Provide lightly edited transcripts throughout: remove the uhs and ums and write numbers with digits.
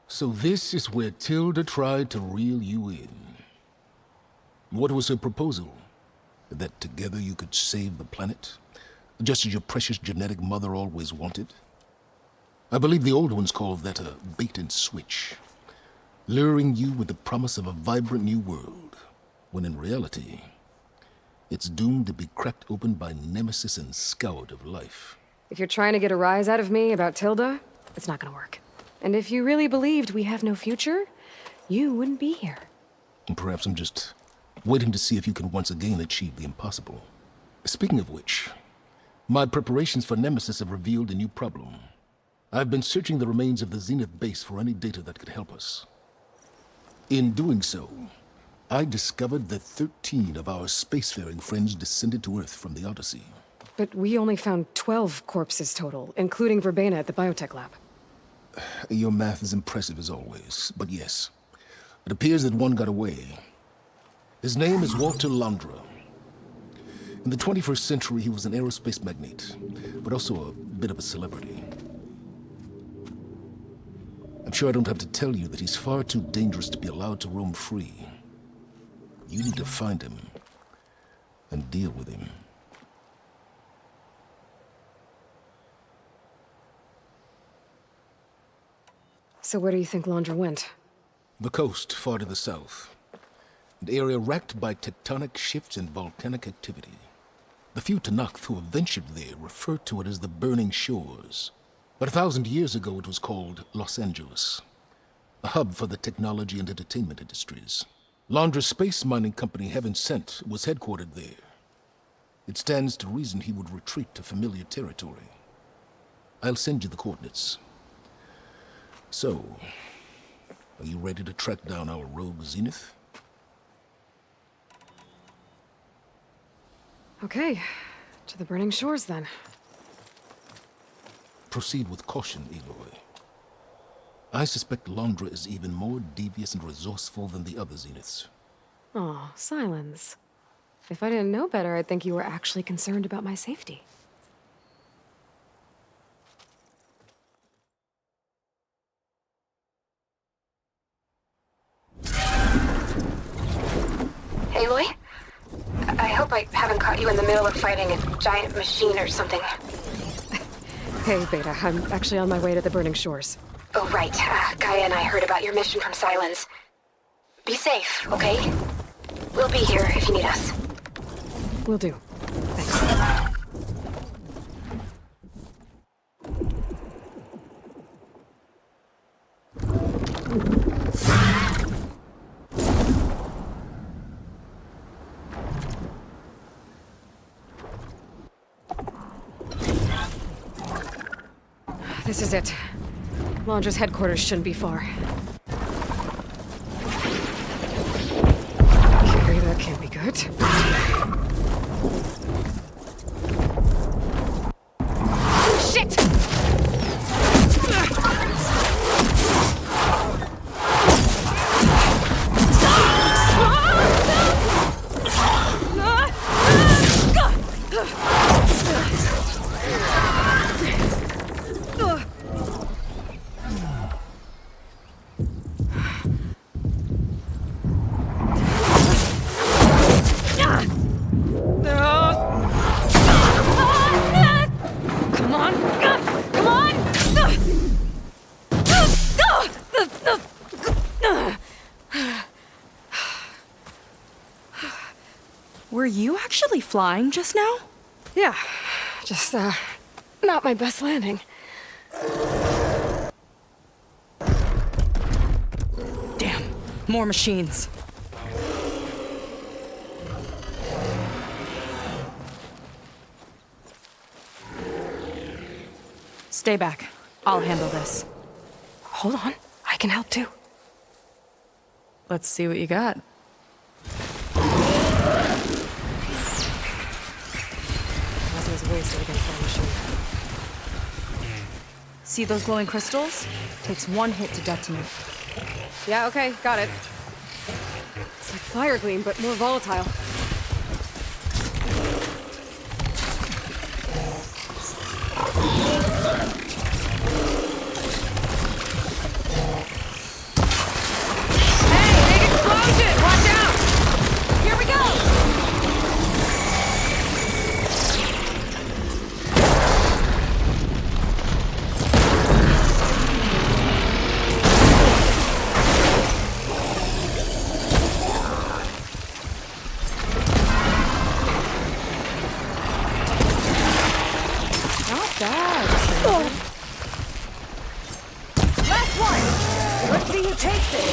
So this is where Tilda tried to reel you in. What was her proposal? That together you could save the planet? Just as your precious genetic mother always wanted? I believe the old ones called that a bait and switch. Luring you with the promise of a vibrant new world, when in reality, it's doomed to be cracked open by nemesis and scoured of life. If you're trying to get a rise out of me about Tilda, it's not gonna work. And if you really believed we have no future, you wouldn't be here. And perhaps I'm just waiting to see if you can once again achieve the impossible. Speaking of which, my preparations for Nemesis have revealed a new problem. I've been searching the remains of the Zenith base for any data that could help us. In doing so, I discovered that 13 of our spacefaring friends descended to Earth from the Odyssey. But we only found 12 corpses total, including Verbena at the biotech lab. Your math is impressive as always, but yes, it appears that one got away. His name is Walter Londra. In the 21st century, he was an aerospace magnate, but also a bit of a celebrity. I'm sure I don't have to tell you that he's far too dangerous to be allowed to roam free. You need to find him and deal with him. So where do you think Londra went? The coast, far to the south. An area racked by tectonic shifts and volcanic activity. The few Tanakh who have ventured there refer to it as the Burning Shores. But 1,000 years ago it was called Los Angeles, a hub for the technology and entertainment industries. Londra's space mining company, Heaven Sent, was headquartered there. It stands to reason he would retreat to familiar territory. I'll send you the coordinates. So, are you ready to track down our rogue Zenith? Okay, to the Burning Shores then. Proceed with caution, Aloy. I suspect Londra is even more devious and resourceful than the other Zeniths. Aw, Silence. If I didn't know better, I'd think you were actually concerned about my safety. Aloy? I hope I haven't caught you in the middle of fighting a giant machine or something. Hey, Beta, I'm actually on my way to the Burning Shores. Oh, right. Gaia and I heard about your mission from Silence. Be safe, okay? We'll be here if you need us. Will do. Thanks. This is it. Londra's headquarters shouldn't be far. Okay, that can't be good. Shit! Were you actually flying just now? Yeah, just, not my best landing. Damn, more machines. Stay back. I'll handle this. Hold on, I can help too. Let's see what you got. Was wasted against that machine. See those glowing crystals? Takes one hit to detonate. Yeah, okay, got it. It's like fire gleam, but more volatile. on! Let's see who takes it!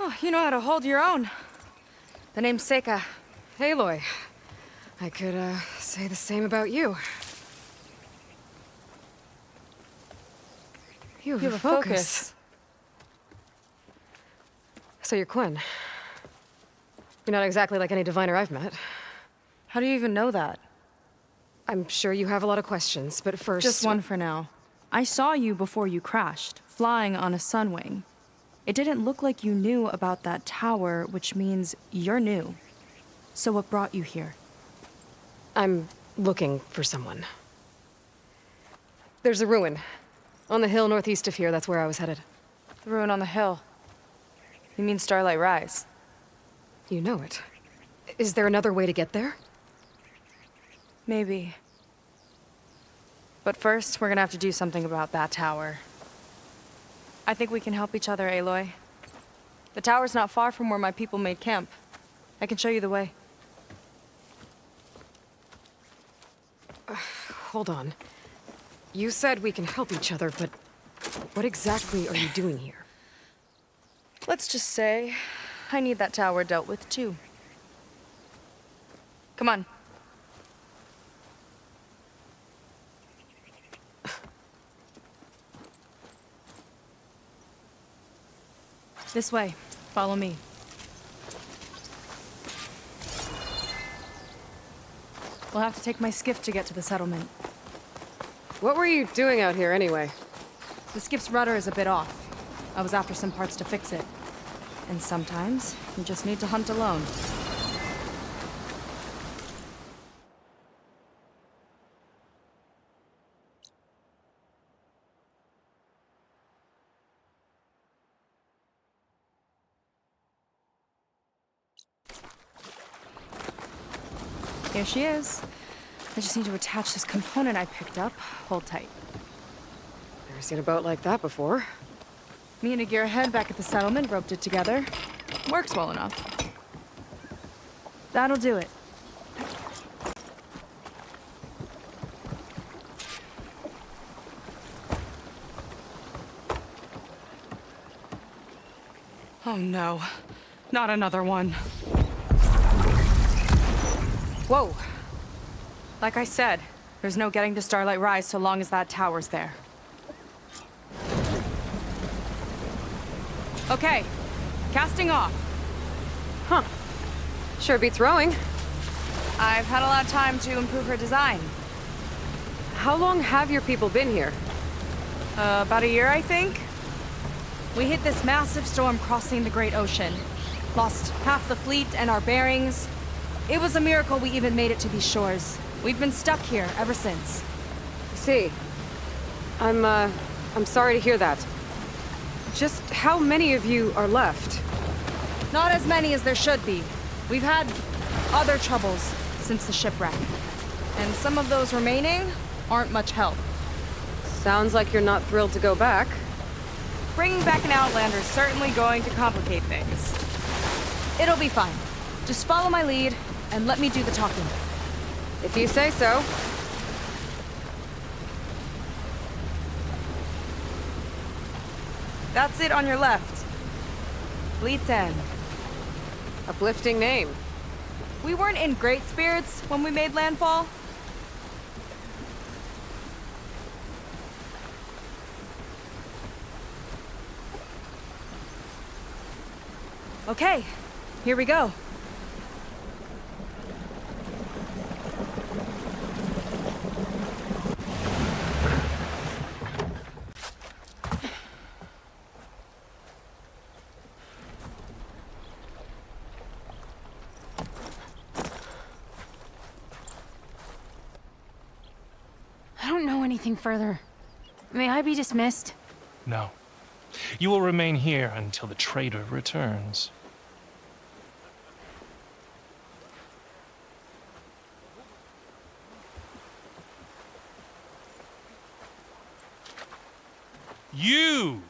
Oh, you know how to hold your own. The name's Seika. Aloy. I could, say the same about you. You have a focus. So you're Quinn. You're not exactly like any diviner I've met. How do you even know that? I'm sure you have a lot of questions, but first... Just one for now. I saw you before you crashed, flying on a sunwing. It didn't look like you knew about that tower, which means you're new. So what brought you here? I'm looking for someone. There's a ruin. On the hill northeast of here, that's where I was headed. The ruin on the hill. You mean Starlight Rise? You know it. Is there another way to get there? Maybe. But first, we're gonna have to do something about that tower. I think we can help each other, Aloy. The tower's not far from where my people made camp. I can show you the way. Hold on. You said we can help each other, but what exactly are you doing here? Let's just say, I need that tower dealt with too. Come on. This way. Follow me. We'll have to take my skiff to get to the settlement. What were you doing out here anyway? The skiff's rudder is a bit off. I was after some parts to fix it. And sometimes, you just need to hunt alone. Here she is. I just need to attach this component I picked up. Hold tight. Never seen a boat like that before. Me and a gearhead back at the settlement roped it together. Works well enough. That'll do it. Oh no, not another one. Whoa. Like I said, there's no getting to Starlight Rise so long as that tower's there. Okay, casting off. Huh. Sure beats rowing. I've had a lot of time to improve her design. How long have your people been here? About a year, I think. We hit this massive storm crossing the Great Ocean. Lost half the fleet and our bearings. It was a miracle we even made it to these shores. We've been stuck here ever since. See. I'm sorry to hear that. Just how many of you are left? Not as many as there should be. We've had other troubles since the shipwreck. And some of those remaining aren't much help. Sounds like you're not thrilled to go back. Bringing back an Outlander is certainly going to complicate things. It'll be fine. Just follow my lead and let me do the talking. If you say so. That's it on your left. Fleet's End. Uplifting name. We weren't in great spirits when we made landfall. Okay, here we go. I don't know anything further. May I be dismissed? No. You will remain here until the trader returns. You!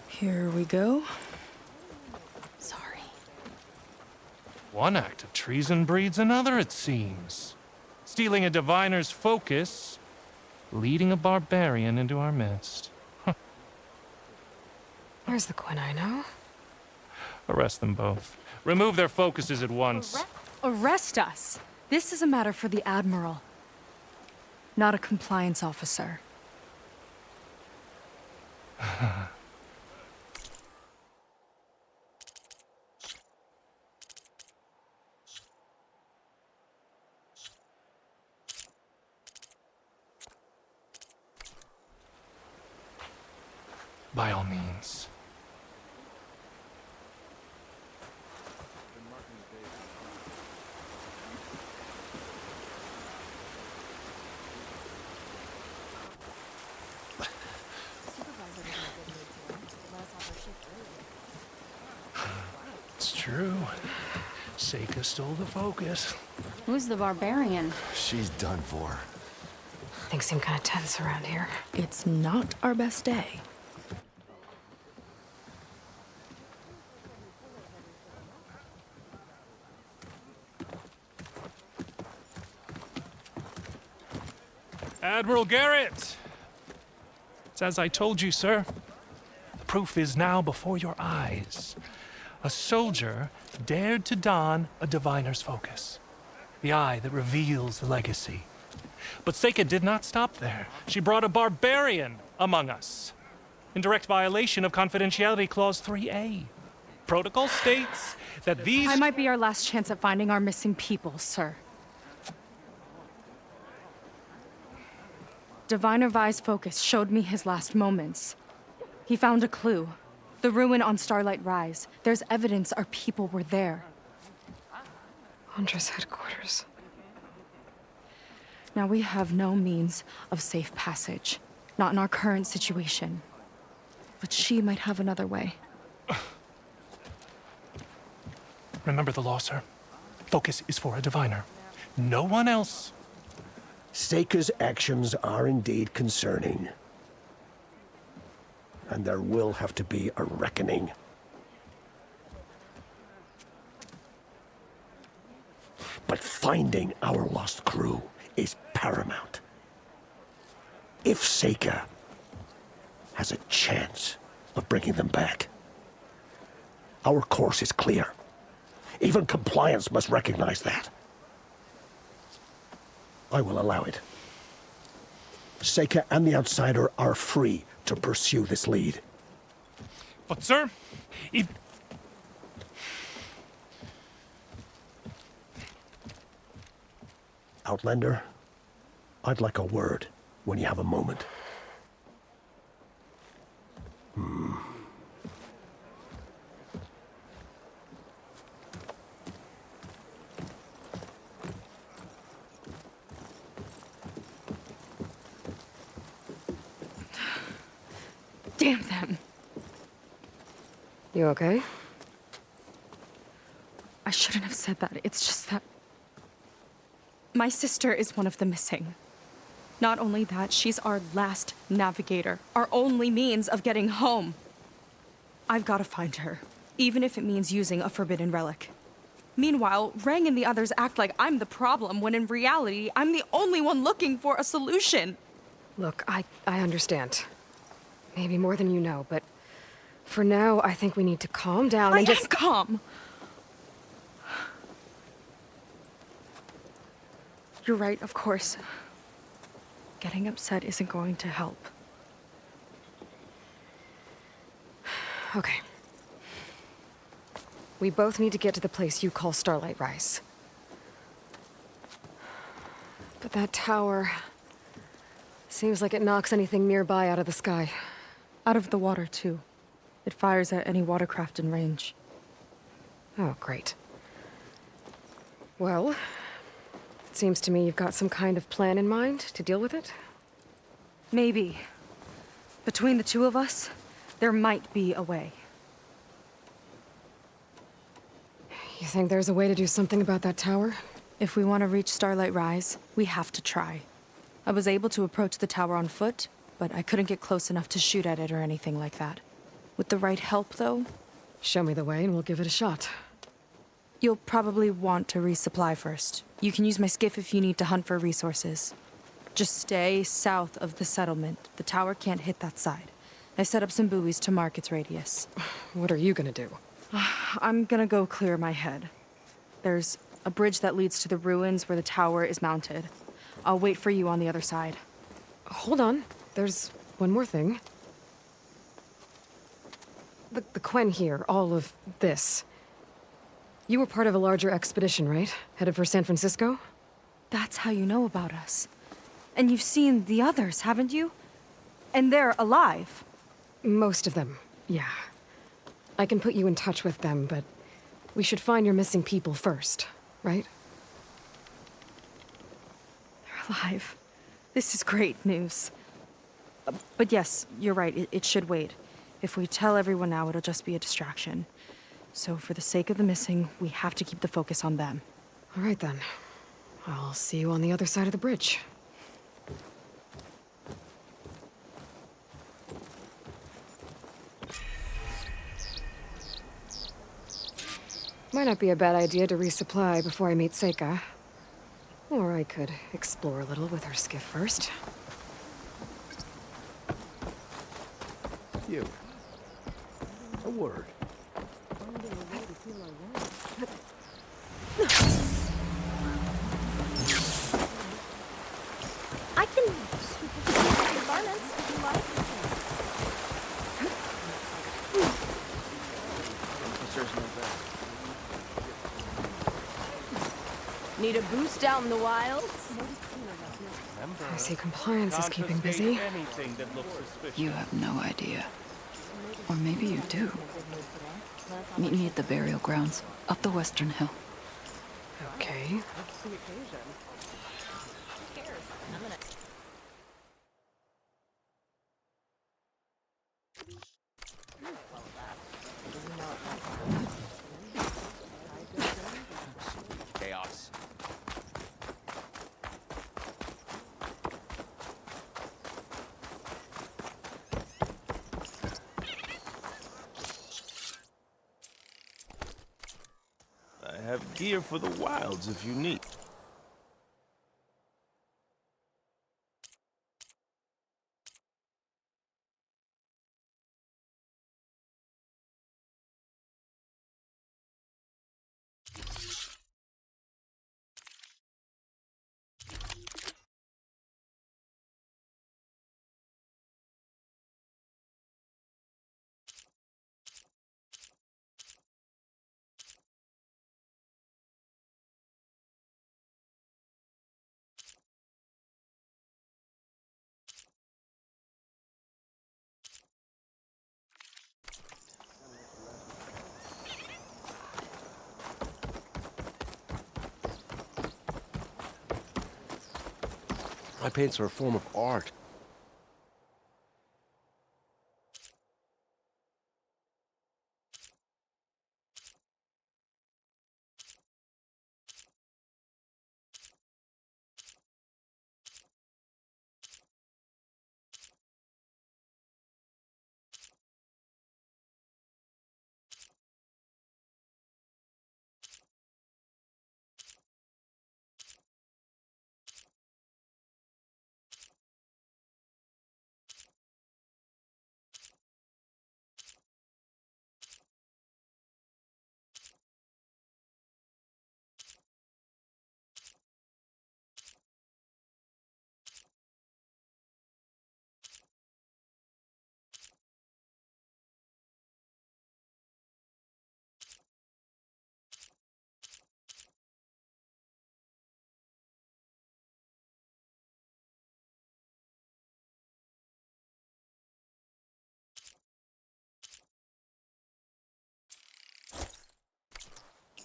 Here we go. Sorry. One act of treason breeds another, it seems. Stealing a diviner's focus, leading a barbarian into our midst. Where's the quinine, oh? Arrest them both. Remove their focuses at once. Arrest us. This is a matter for the Admiral, not a compliance officer. By all means. It's true. Seika stole the focus. Who's the barbarian? She's done for. Things seem kind of tense around here. It's not our best day. Admiral Garrett! It's as I told you, sir. The proof is now before your eyes. A soldier dared to don a diviner's focus, the eye that reveals the legacy. But Seika did not stop there. She brought a barbarian among us, in direct violation of Confidentiality Clause 3A. Protocol states that these... I might be our last chance at finding our missing people, sir. Diviner Vi's focus showed me his last moments. He found a clue. The ruin on Starlight Rise. There's evidence our people were there. Huntress headquarters. Now we have no means of safe passage. Not in our current situation. But she might have another way. Remember the law, sir. Focus is for a diviner. No one else. Seika's actions are indeed concerning. And there will have to be a reckoning. But finding our lost crew is paramount. If Seika has a chance of bringing them back, our course is clear. Even compliance must recognize that. I will allow it. Seika and the Outsider are free to pursue this lead. But, sir, if... Outlander, I'd like a word when you have a moment. Damn them. You okay? I shouldn't have said that. It's just that... my sister is one of the missing. Not only that, she's our last navigator. Our only means of getting home. I've got to find her. Even if it means using a forbidden relic. Meanwhile, Rang and the others act like I'm the problem, when in reality, I'm the only one looking for a solution. Look, I understand. Maybe more than you know, but for now, I think we need to calm down and just... calm. You're right, of course. Getting upset isn't going to help. Okay. We both need to get to the place you call Starlight Rise. But that tower... seems like it knocks anything nearby out of the sky. Out of the water, too. It fires at any watercraft in range. Oh, great. Well, it seems to me you've got some kind of plan in mind to deal with it. Maybe. Between the two of us, there might be a way. You think there's a way to do something about that tower? If we want to reach Starlight Rise, we have to try. I was able to approach the tower on foot, but I couldn't get close enough to shoot at it or anything like that. With the right help, though, Show me the way and we'll give it a shot. you'll probably want to resupply first. You can use my skiff if you need to hunt for resources. Just stay south of the settlement. The tower can't hit that side. I set up some buoys to mark its radius. What are you gonna do? I'm gonna go clear my head. There's a bridge that leads to the ruins where the tower is mounted. I'll wait for you on the other side. Hold on. There's one more thing. The Quen here, all of this. You were part of a larger expedition, right? Headed for San Francisco? That's how you know about us. And you've seen the others, haven't you? And they're alive. Most of them, yeah. I can put you in touch with them, but we should find your missing people first, right? They're alive. This is great news. But yes, you're right, it should wait. If we tell everyone now, it'll just be a distraction. So for the sake of the missing, we have to keep the focus on them. All right then. I'll see you on the other side of the bridge. Might not be a bad idea to resupply before I meet Seika. Or I could explore a little with her skiff first. You. A word. I can sweep the garments if you like. Need a boost out in the wilds? I see compliance is keeping busy. You have no idea. Or maybe you do. Meet me at the burial grounds, up the western hill. Okay. Chaos. I have gear for the wilds if you need. My paints are a form of art.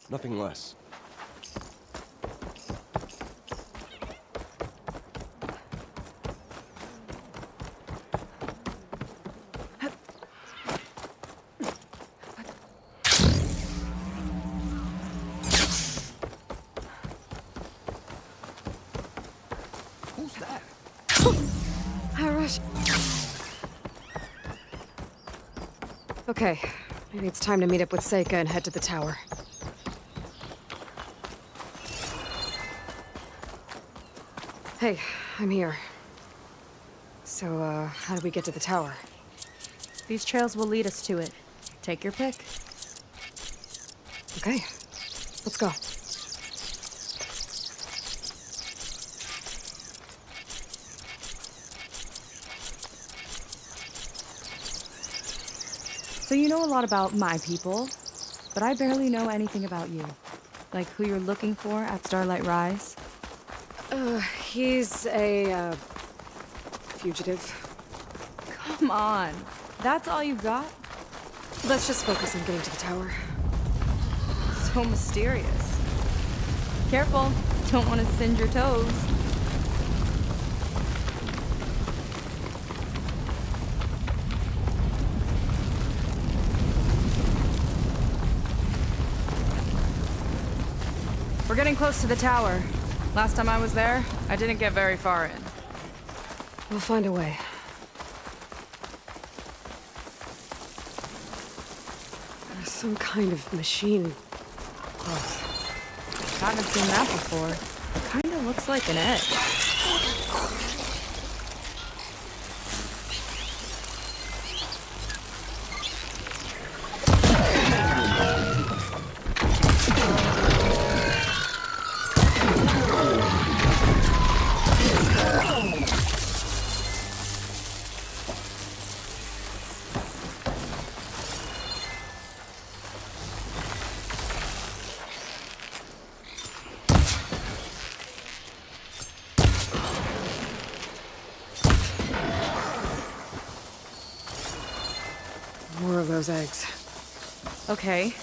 Nothing less. Rush. Okay, maybe it's time to meet up with Seika and head to the tower. Hey, I'm here. So, how do we get to the tower? These trails will lead us to it. Take your pick. Okay, let's go. So you know a lot about my people, but I barely know anything about you. Like who you're looking for at Starlight Rise. He's a, fugitive. Come on. That's all you got? Let's just focus on getting to the tower. So mysterious. Careful. Don't want to singe your toes. We're getting close to the tower. Last time I was there, I didn't get very far in. We'll find a way. There's some kind of machine. Haven't seen that before. Kinda looks like an egg. More of those eggs. Okay.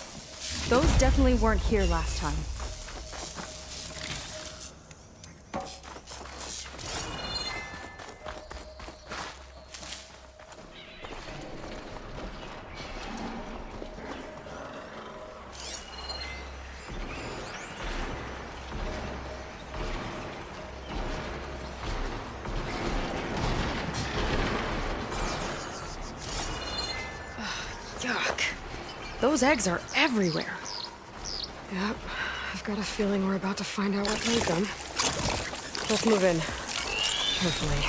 Those definitely weren't here last time. Yuck. Those eggs are everywhere. Yep. I've got a feeling we're about to find out what made them. Let's move in. Carefully.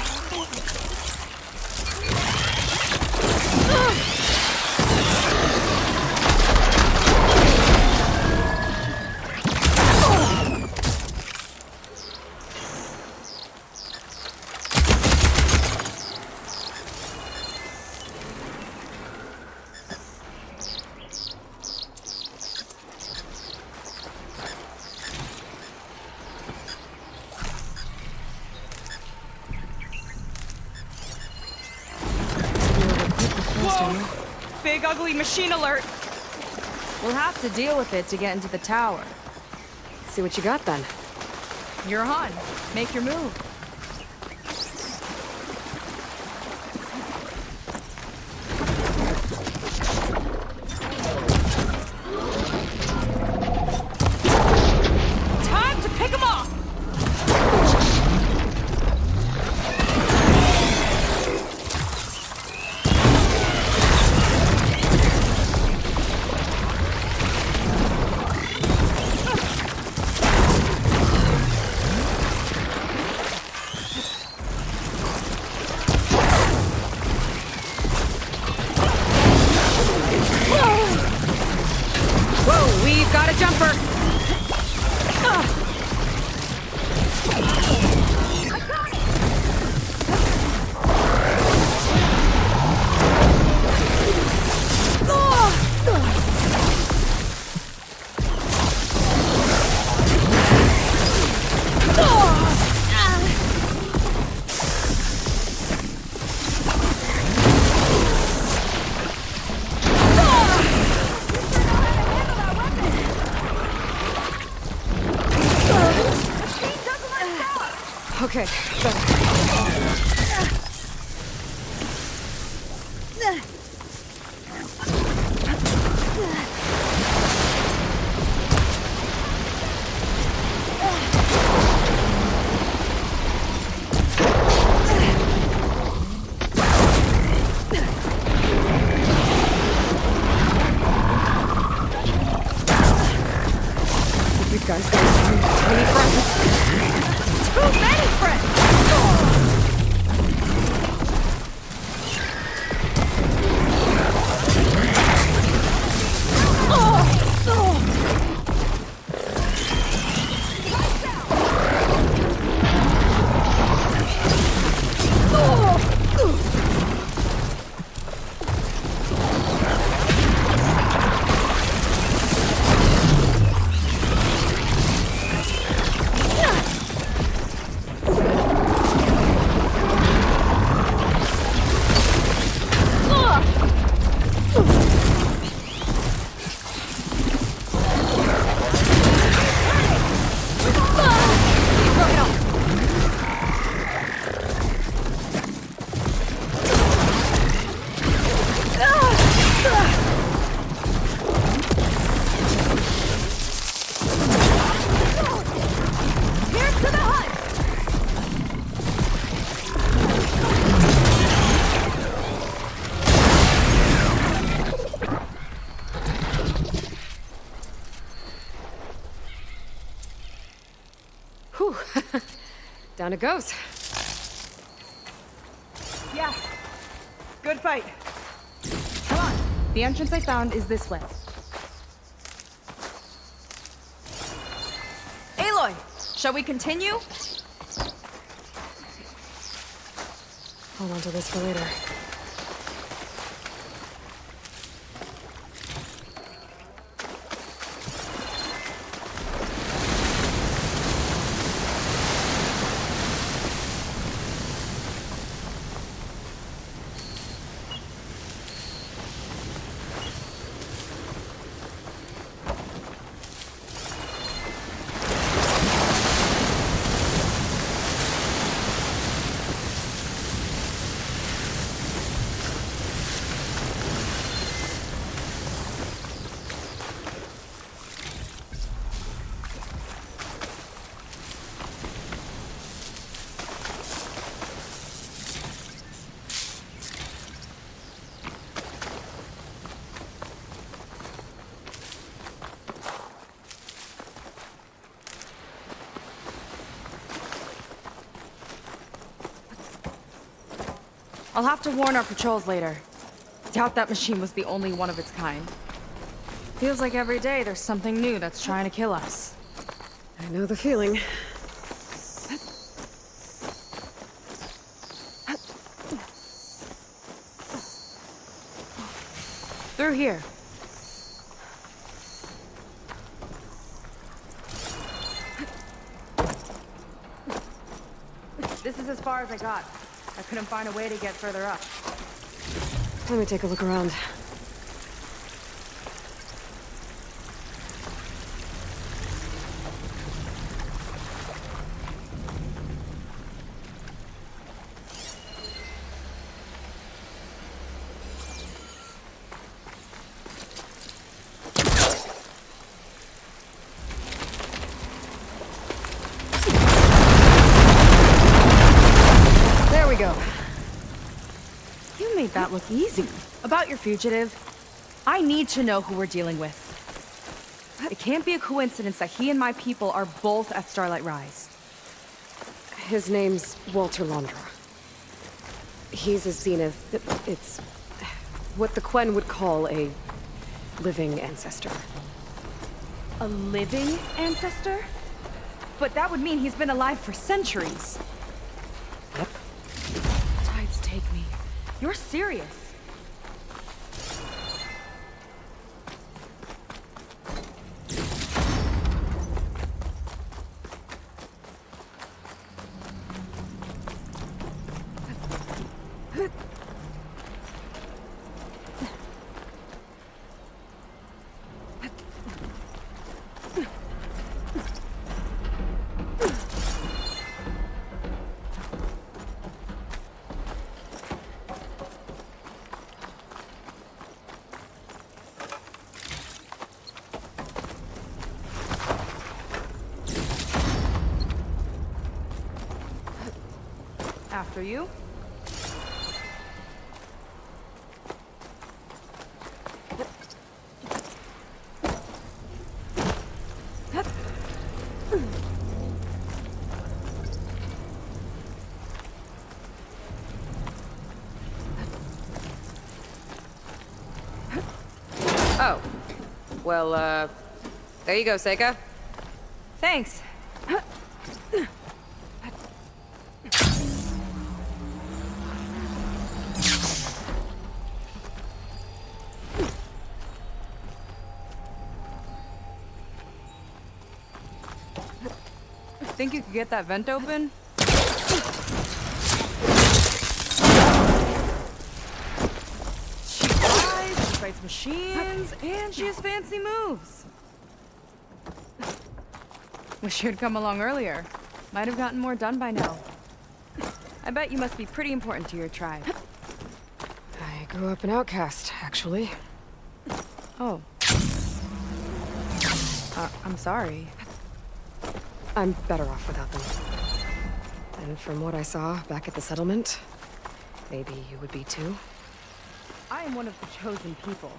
Big ugly machine alert! We'll have to deal with it to get into the tower. See what you got then. You're on. Make your move. Time to pick 'em off! We've got a jumper! Okay, better. Guys, there's too many friends. Too many friends! Whew. Down it goes. Yeah. Good fight. Come on. The entrance I found is this way. Aloy, shall we continue? Hold on to this for later. I'll have to warn our patrols later. Doubt that machine was the only one of its kind. Feels like every day there's something new that's trying to kill us. I know the feeling. Through here. This is as far as I got. I couldn't find a way to get further up. Let me take a look around. There we go. You made that look easy. About your fugitive, I need to know who we're dealing with. It can't be a coincidence that he and my people are both at Starlight Rise. His name's Walter Londra. He's a Zenith. It's what the Quen would call a living ancestor. A living ancestor? But that would mean he's been alive for centuries. Yep. Tides take me. You're serious. After you. Well, there you go, Seika. Thanks. Think you could get that vent open? She flies, she fights machines, and she has fancy moves. Wish you'd come along earlier. Might have gotten more done by now. I bet you must be pretty important to your tribe. I grew up an outcast, actually. Oh. I'm sorry. I'm better off without them. And from what I saw back at the settlement, maybe you would be too. I am one of the chosen people.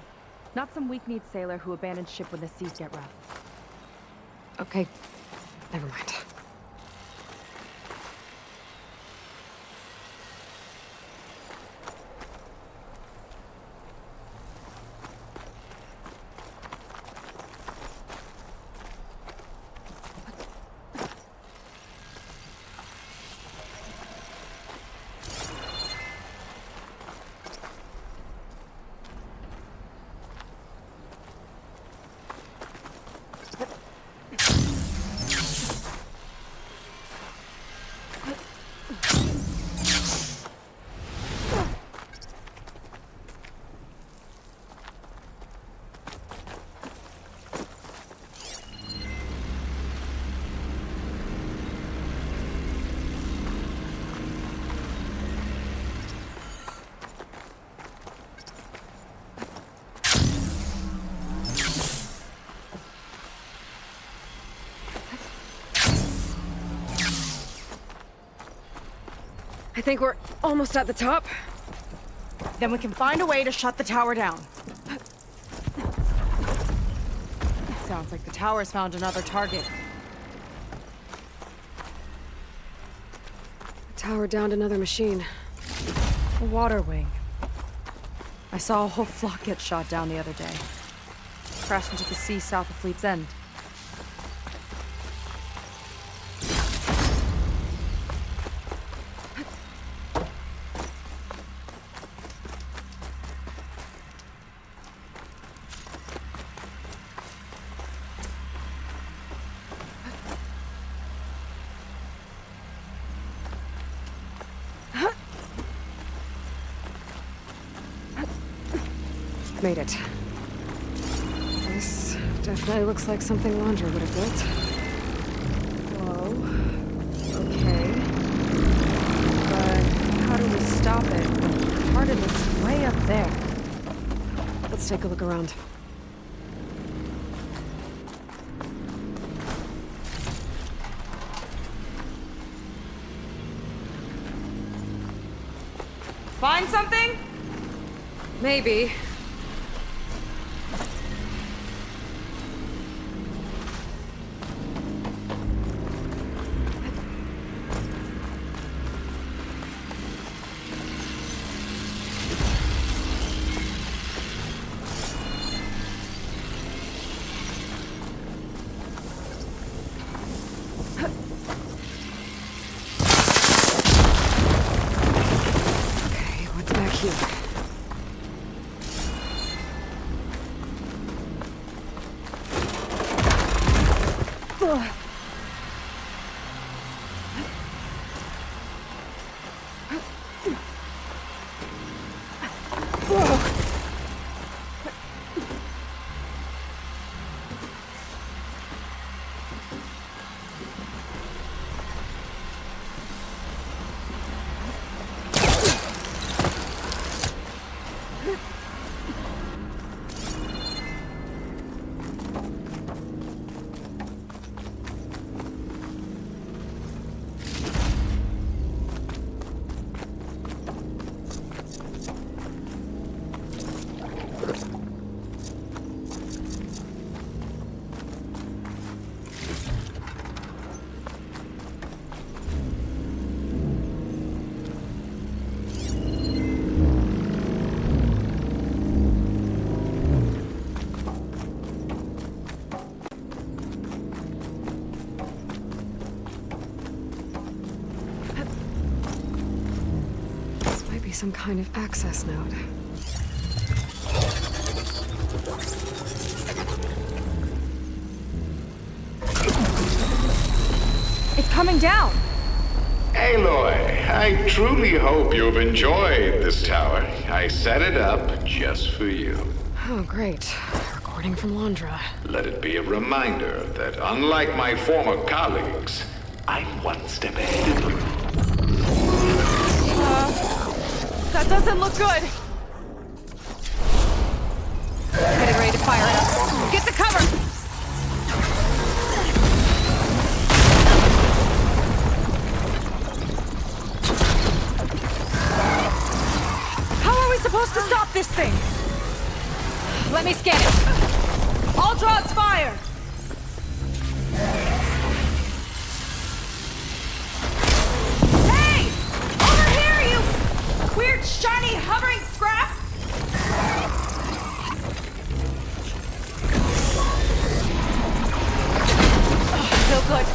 Not some weak-kneed sailor who abandons ship when the seas get rough. Okay, never mind. I think we're almost at the top. Then we can find a way to shut the tower down. Sounds like the tower's found another target. The tower downed another machine. A water wing. I saw a whole flock get shot down the other day. Crashed into the sea south of Fleet's End. Made it. This definitely looks like something Laundra would have built. Whoa. Okay. But how do we stop it? Part of it's way up there. Let's take a look around. Find something? Maybe. Okay, what's back here? some kind of access node. It's coming down! Aloy, I truly hope you've enjoyed this tower. I set it up just for you. Oh, great. Recording from Londra. Let it be a reminder that unlike my former colleagues, I'm one step ahead of you. That doesn't look good! Getting ready to fire it up. Get to cover! Supposed to stop this thing! Let me scan it! All drones fire! Hey! Over here, you weird, shiny, hovering scrap! Feel good.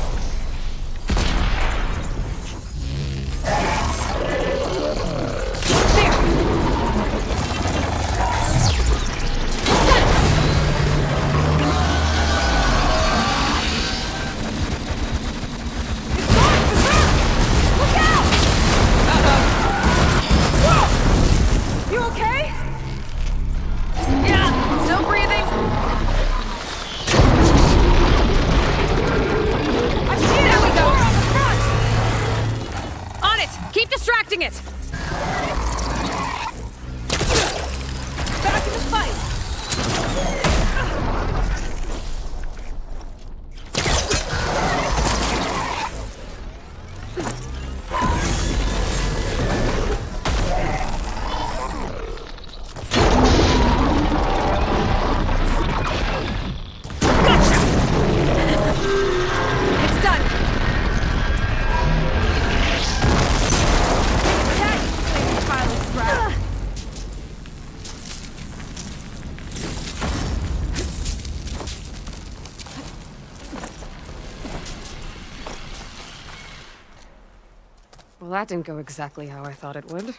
Well, that didn't go exactly how I thought it would.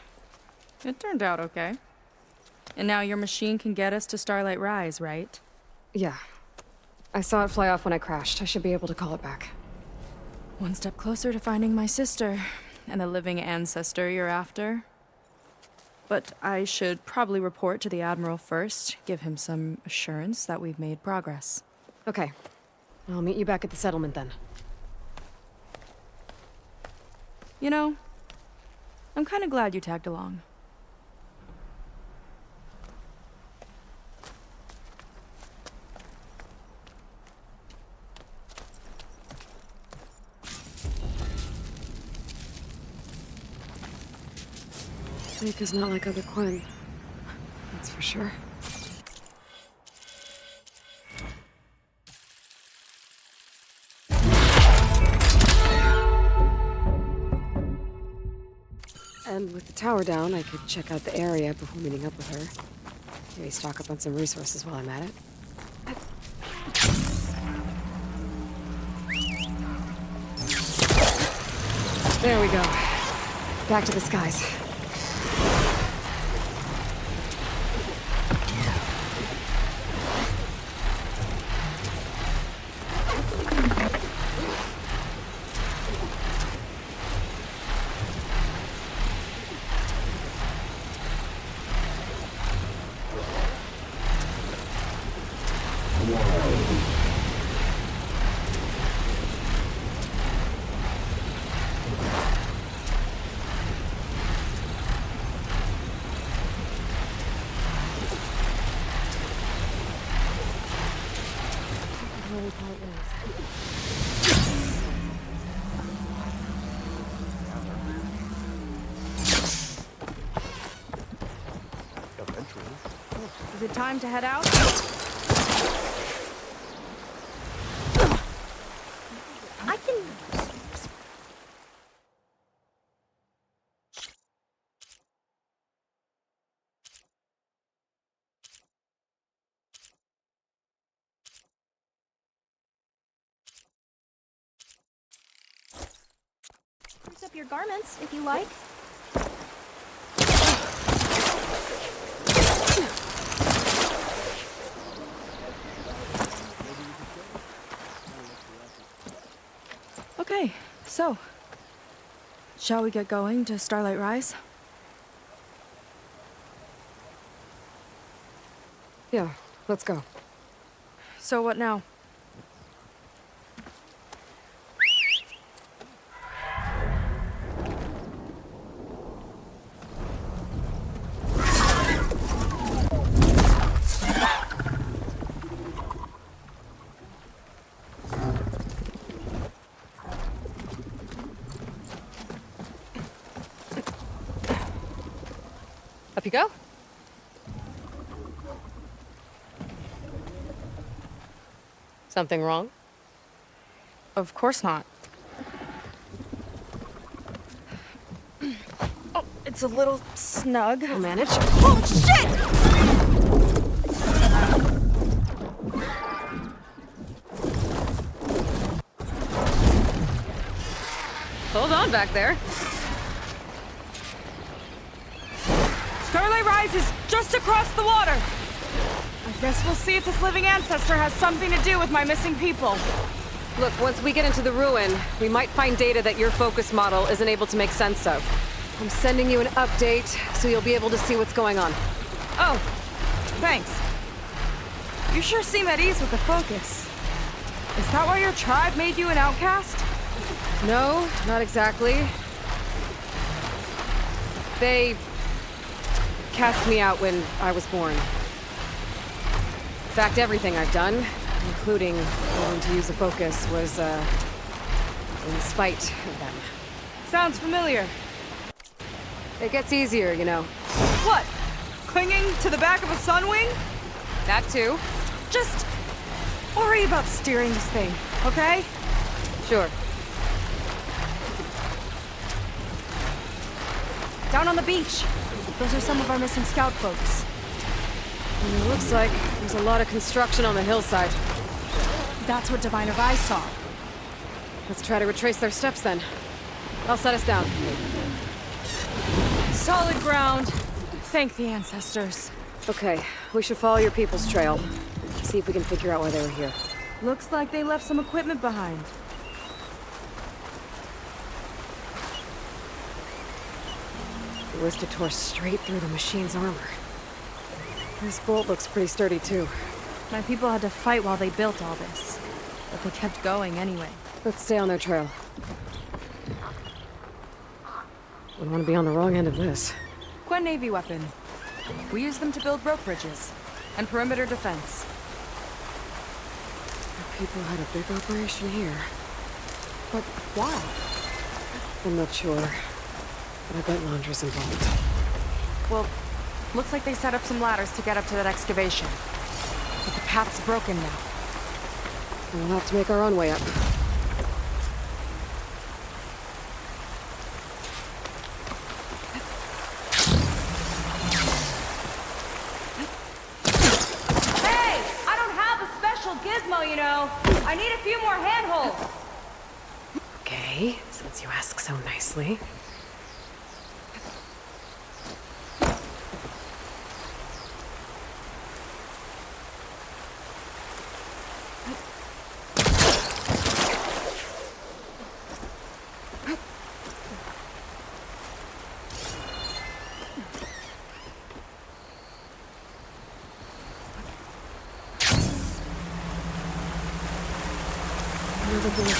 It turned out okay. And now your machine can get us to Starlight Rise, right? Yeah. I saw it fly off when I crashed. I should be able to call it back. One step closer to finding my sister, and the living ancestor you're after. But I should probably report to the Admiral first, give him some assurance that we've made progress. Okay. I'll meet you back at the settlement then. You know, I'm kind of glad you tagged along. Mika's not like other Quinn. That's for sure. And with the tower down, I could check out the area before meeting up with her. Maybe stock up on some resources while I'm at it. There we go. Back to the skies. Is it time to head out? I can... Spruce up your garments, if you like. Okay, so, shall we get going to Starlight Rise? Yeah, let's go. So what now? Up you go. Something wrong? Of course not. Oh, it's a little snug. I'll manage. Oh, shit! Hold on back there. Starlight Rise is just across the water. I guess we'll see if this living ancestor has something to do with my missing people. Look, once we get into the ruin, we might find data that your focus model isn't able to make sense of. I'm sending you an update, so you'll be able to see what's going on. Oh, thanks. You sure seem at ease with the focus. Is that why your tribe made you an outcast? No, not exactly. They cast me out when I was born. In fact, everything I've done, including wanting to use the focus, was, in spite of them. Sounds familiar. It gets easier, you know. What? Clinging to the back of a sunwing? That too. Just worry about steering this thing, okay? Sure. Down on the beach. Those are some of our missing scout folks. It looks like there's a lot of construction on the hillside. That's what Diviner Eyes saw. Let's try to retrace their steps then. I'll set us down. Solid ground. Thank the ancestors. Okay, we should follow your people's trail. See if we can figure out why they were here. Looks like they left some equipment behind. The Wista tore straight through the machine's armor. This bolt looks pretty sturdy too. My people had to fight while they built all this. But they kept going anyway. Let's stay on their trail. We don't want to be on the wrong end of this. Quen Navy weapon. We use them to build rope bridges and perimeter defense. Our people had a big operation here. But why? I'm not sure. But I bet Londra's involved. Well, looks like they set up some ladders to get up to that excavation. But the path's broken now. We'll have to make our own way up. Hey! I don't have a special gizmo, you know. I need a few more handholds. Okay, since you ask so nicely. Another bullet.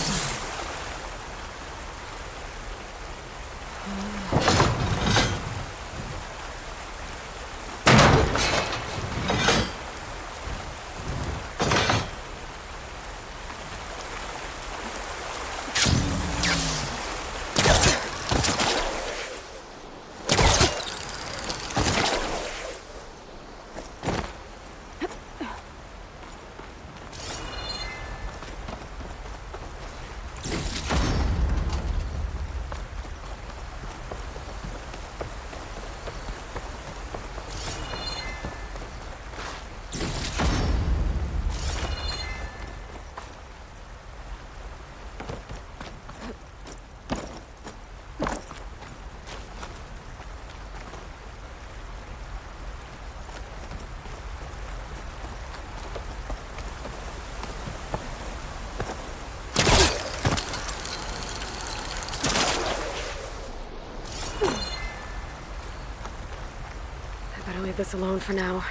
this alone for now.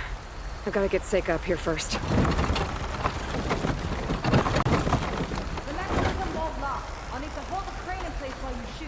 I've gotta get Seika up here first. The mechanism won't lock. I'll need to hold the crane in place while you shoot.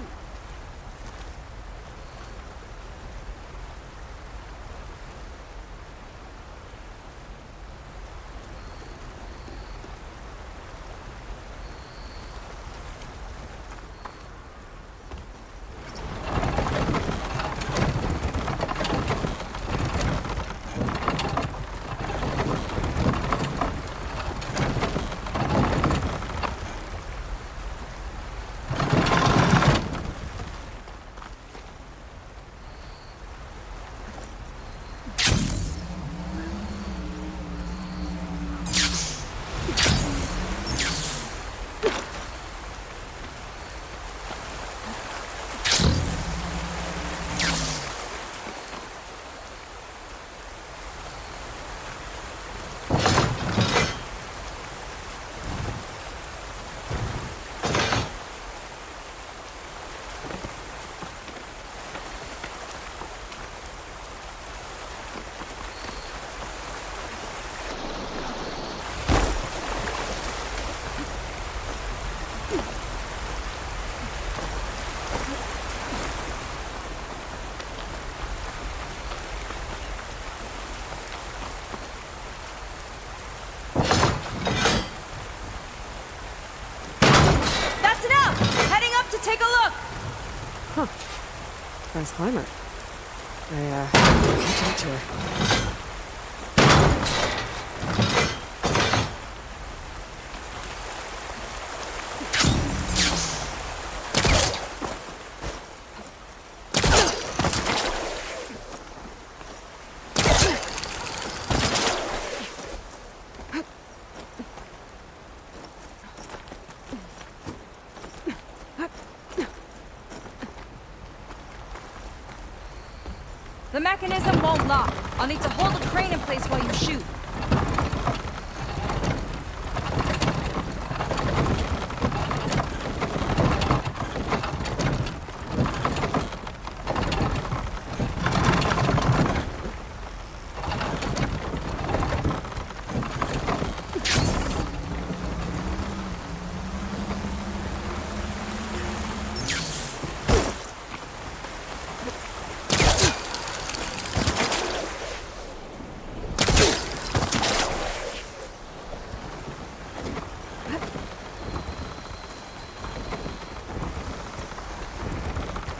Take a look! Huh. Nice climber. Catch up to her. The mechanism won't lock. I'll need to hold the crane in place while you shoot.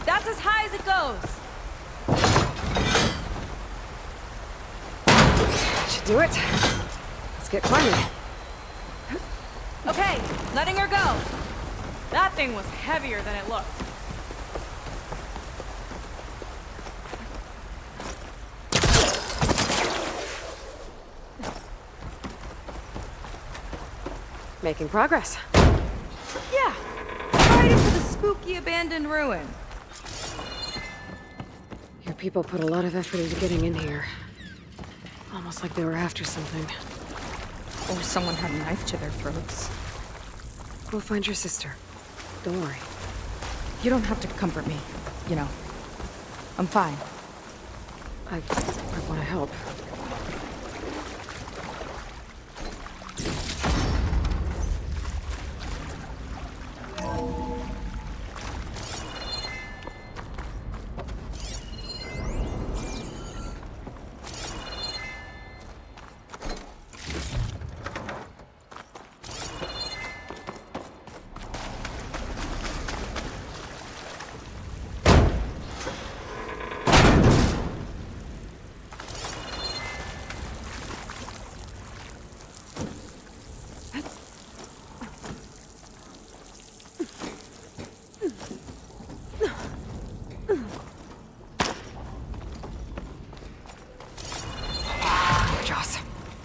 That's as high as it goes. That should do it. Let's get climbing. Okay, letting her go. That thing was heavier than it looked. Making progress. Yeah, right into the spooky abandoned ruin. Your people put a lot of effort into getting in here. Almost like they were after something. Or someone had a knife to their throats. We'll find your sister. Don't worry. You don't have to comfort me, you know. I'm fine. I want to help.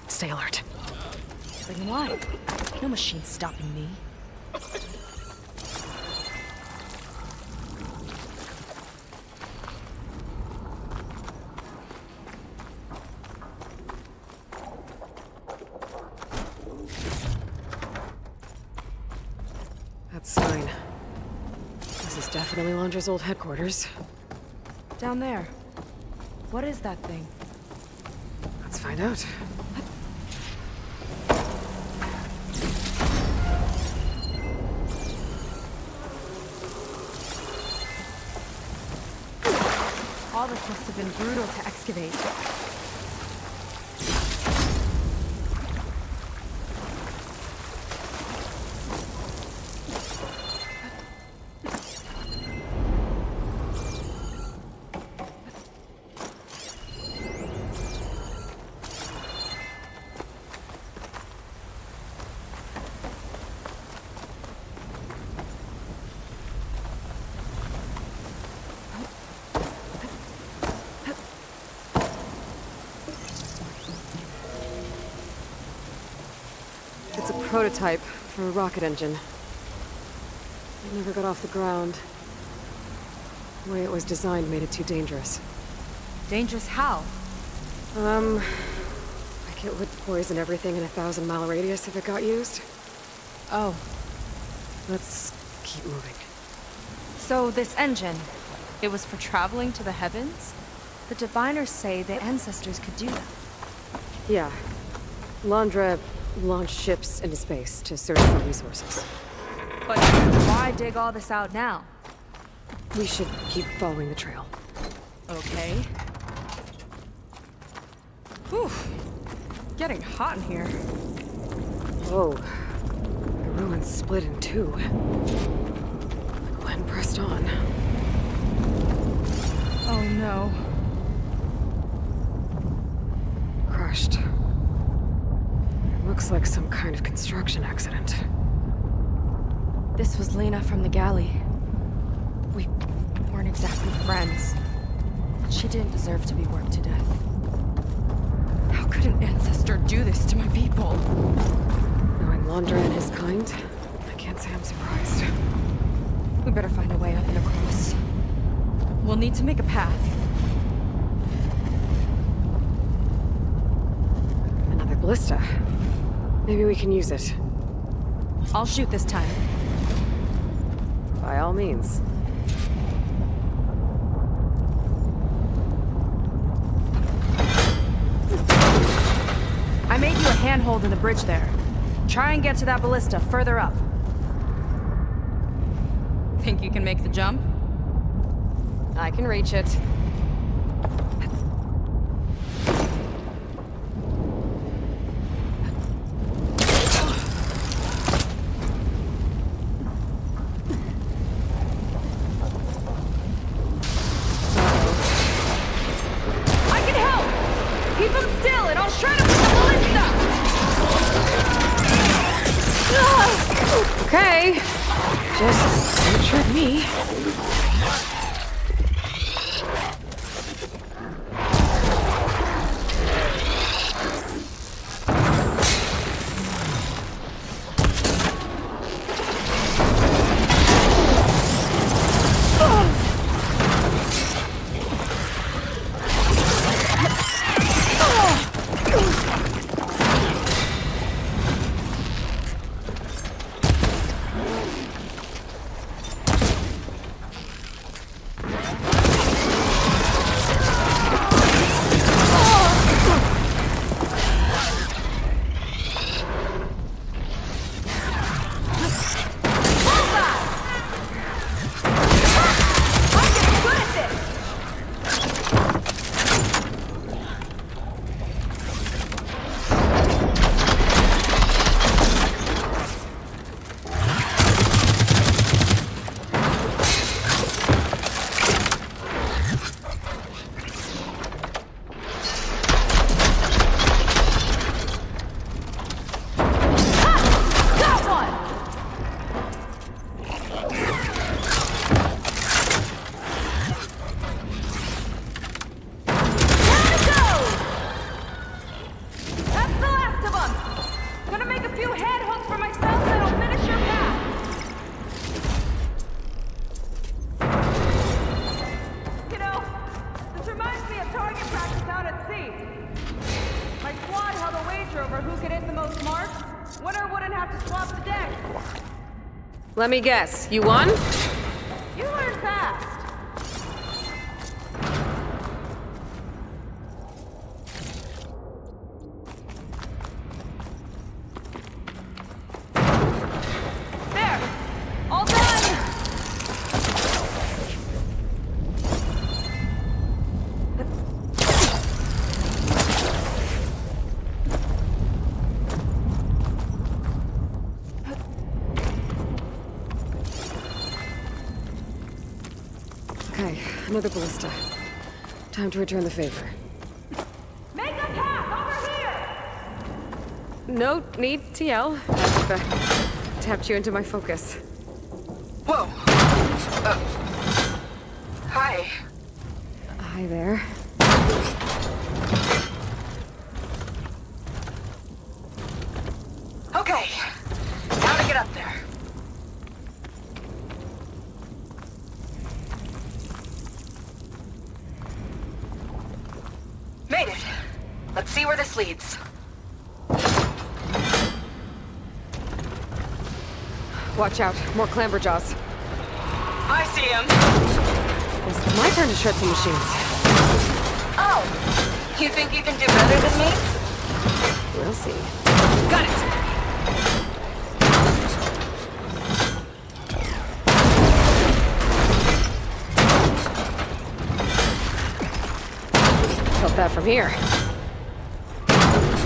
Stay alert. Bring them on. No machine stopping me. That sign. This is definitely Londra's old headquarters. Down there. What is that thing? find out. All this must have been brutal to excavate. It's a prototype for a rocket engine. It never got off the ground. The way it was designed made it too dangerous. Dangerous how? Like it would poison everything in a 1,000-mile radius if it got used. Oh, Let's keep moving. so this engine, it was for traveling to the heavens? The diviners say the ancestors could do that. Yeah. Landra launched ships into space to search for resources. But why dig all this out now? We should keep following the trail. Okay. Whew. Getting hot in here. Whoa. The ruins split in two. The Glen pressed on. Oh no. Crushed. It looks like some kind of construction accident. This was Lena from the galley. We weren't exactly friends. She didn't deserve to be worked to death. How could an ancestor do this to my people? Knowing Landra and his kind, I can't say I'm surprised. We better find a way up and across. We'll need to make a path. Another ballista. Maybe we can use it. I'll shoot this time. By all means. I made you a handhold in the bridge there. Try and get to that ballista further up. Think you can make the jump? I can reach it. I can help! Keep him still and I'll try to put the ballista! Okay. Just don't trip me. Let me guess, you won? You learn fast. Okay, another ballista. Time to return the favor. Make a path over here! No need to yell. I've tapped you into my focus. Whoa. Hi. Hi there. Okay. Now to get up there. Made it. Let's see where this leads. Watch out, more clamberjaws. I see him. Guess it's my turn to shred some machines. Oh, you think you can do better than me? We'll see. Got it! Felt that from here.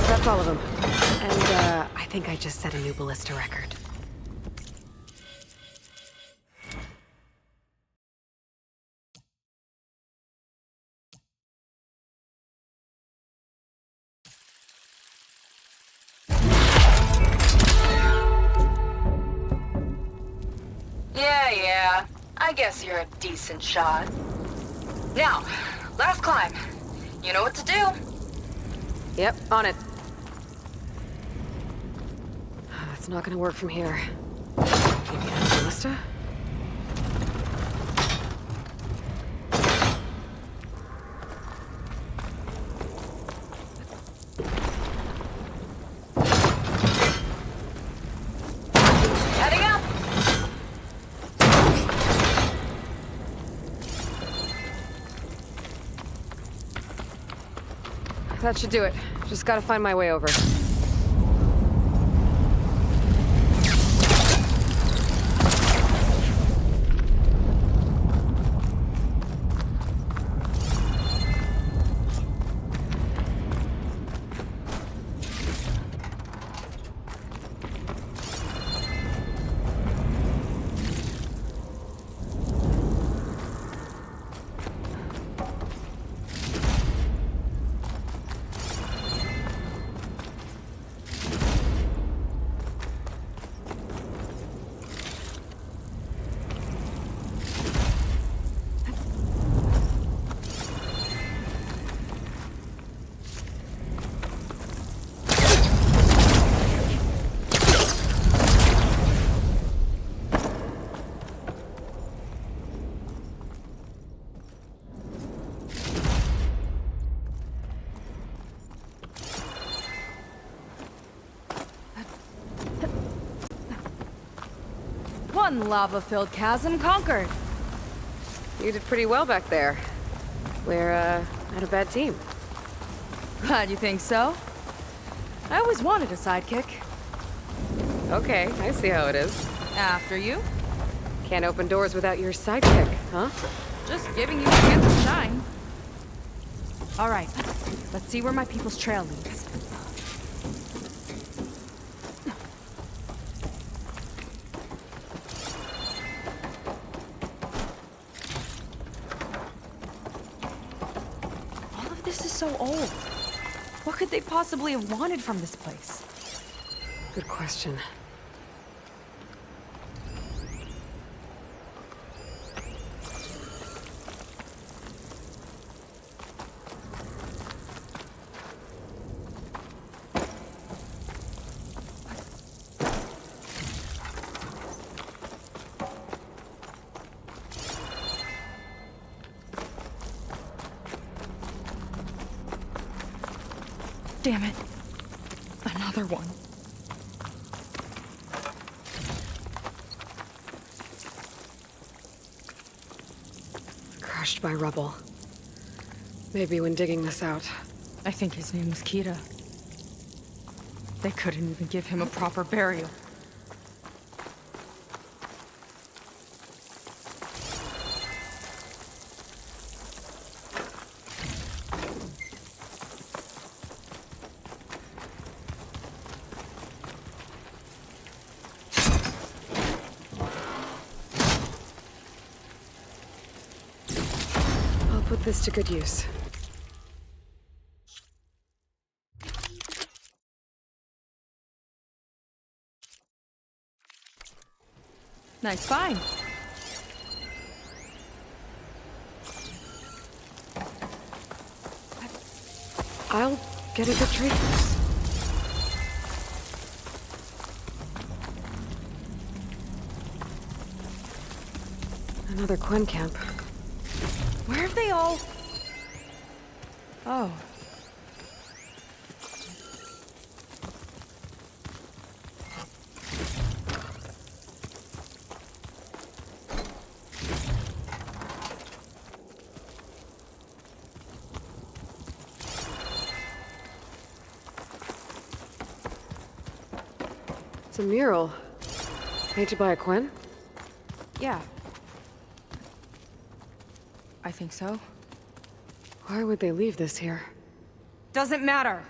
That's all of them. And, I think I just set a new ballista record. Yeah. I guess you're a decent shot. Now, last climb. You know what to do. Yep, on it. It's not gonna work from here. Maybe a ballista? Heading up. That should do it. Just gotta find my way over. One lava-filled chasm conquered. You did pretty well back there. We're, not a bad team. Glad you think so. I always wanted a sidekick. Okay, I see how it is. After you. Can't open doors without your sidekick, huh? Just giving you a chance to shine. All right, let's see where my people's trail leads. All of this is so old. What could they possibly have wanted from this place? Good question. Damn it. Another one. Crushed by rubble. Maybe when digging this out. I think his name was Kira. They couldn't even give him a proper burial. put this to good use. Nice find. I'll get a good trade. Another Quen camp. Where have they all... Oh. It's a mural. Painted by a Quen? Yeah. I think so. Why would they leave this here? Doesn't matter.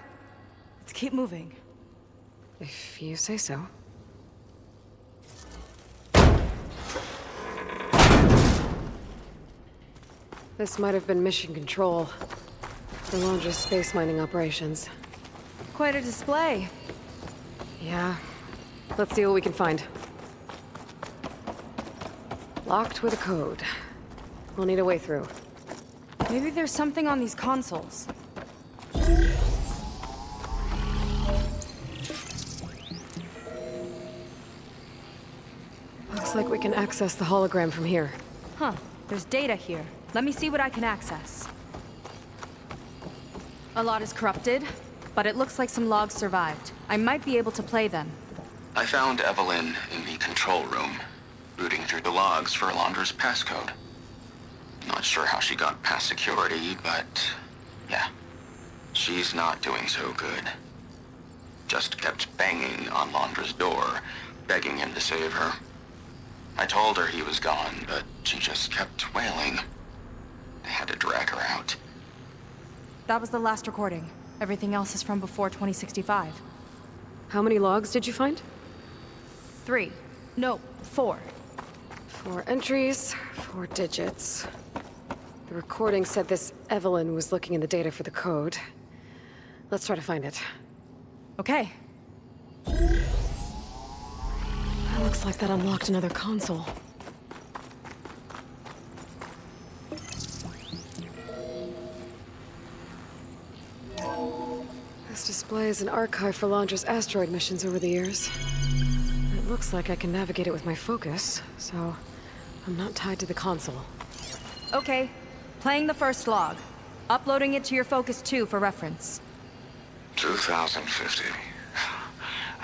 Let's keep moving. If you say so. This might have been mission control for Londra's space mining operations. Quite a display. Yeah. Let's see what we can find. Locked with a code. We'll need a way through. Maybe there's something on these consoles. Looks like we can access the hologram from here. Huh. There's data here. Let me see what I can access. A lot is corrupted, but it looks like some logs survived. I might be able to play them. I found Evelyn in the control room, rooting through the logs for Alondra's passcode. Not sure how she got past security, but yeah, she's not doing so good. Just kept banging on Londra's door, begging him to save her. I told her he was gone, but she just kept wailing. They had to drag her out. That was the last recording. Everything else is from before 2065. How many logs did you find? 3. No, 4. 4 entries, 4 digits. The recording said this Evelyn was looking in the data for the code. Let's try to find it. Okay. Looks like that unlocked another console. This displays an archive for Londra's asteroid missions over the years. It looks like I can navigate it with my focus, so I'm not tied to the console. Okay. Playing the first log. Uploading it to your Focus 2 for reference. 2050.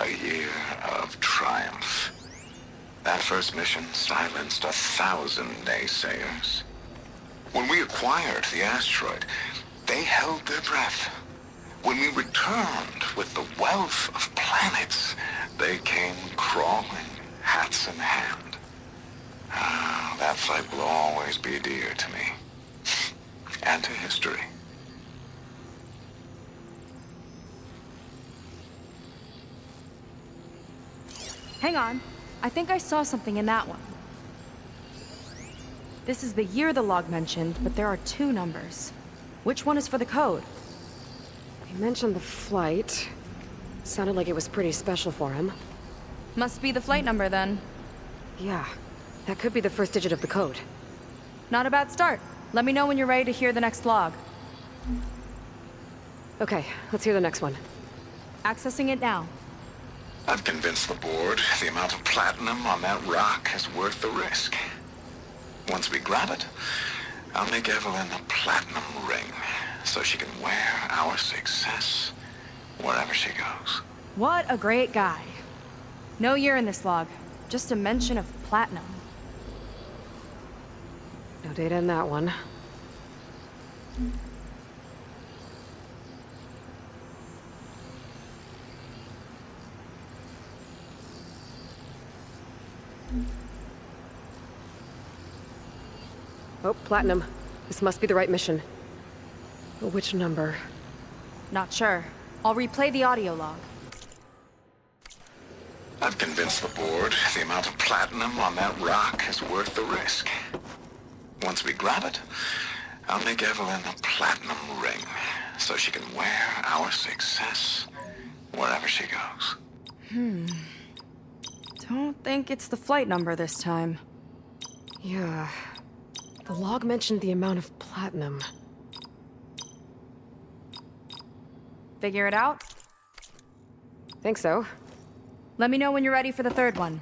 A year of triumph. That first mission silenced 1,000 naysayers. When we acquired the asteroid, they held their breath. When we returned with the wealth of planets, they came crawling, hats in hand. That fight will always be dear to me. And to history. Hang on. I think I saw something in that one. This is the year the log mentioned, but there are 2 numbers. Which one is for the code? He mentioned the flight. Sounded like it was pretty special for him. Must be the flight number, then. Yeah. That could be the first digit of the code. Not a bad start. Let me know when you're ready to hear the next log. Okay, let's hear the next one. Accessing it now. I've convinced the board the amount of platinum on that rock is worth the risk. Once we grab it, I'll make Evelyn a platinum ring so she can wear our success wherever she goes. What a great guy. No year in this log. Just a mention of platinum. No data in that one. Oh, platinum. This must be the right mission. But which number? Not sure. I'll replay the audio log. I've convinced the board the amount of platinum on that rock is worth the risk. Once we grab it, I'll make Evelyn a platinum ring so she can wear our success wherever she goes. Don't think it's the flight number this time. Yeah. The log mentioned the amount of platinum. Figure it out? Think so. Let me know when you're ready for the third one.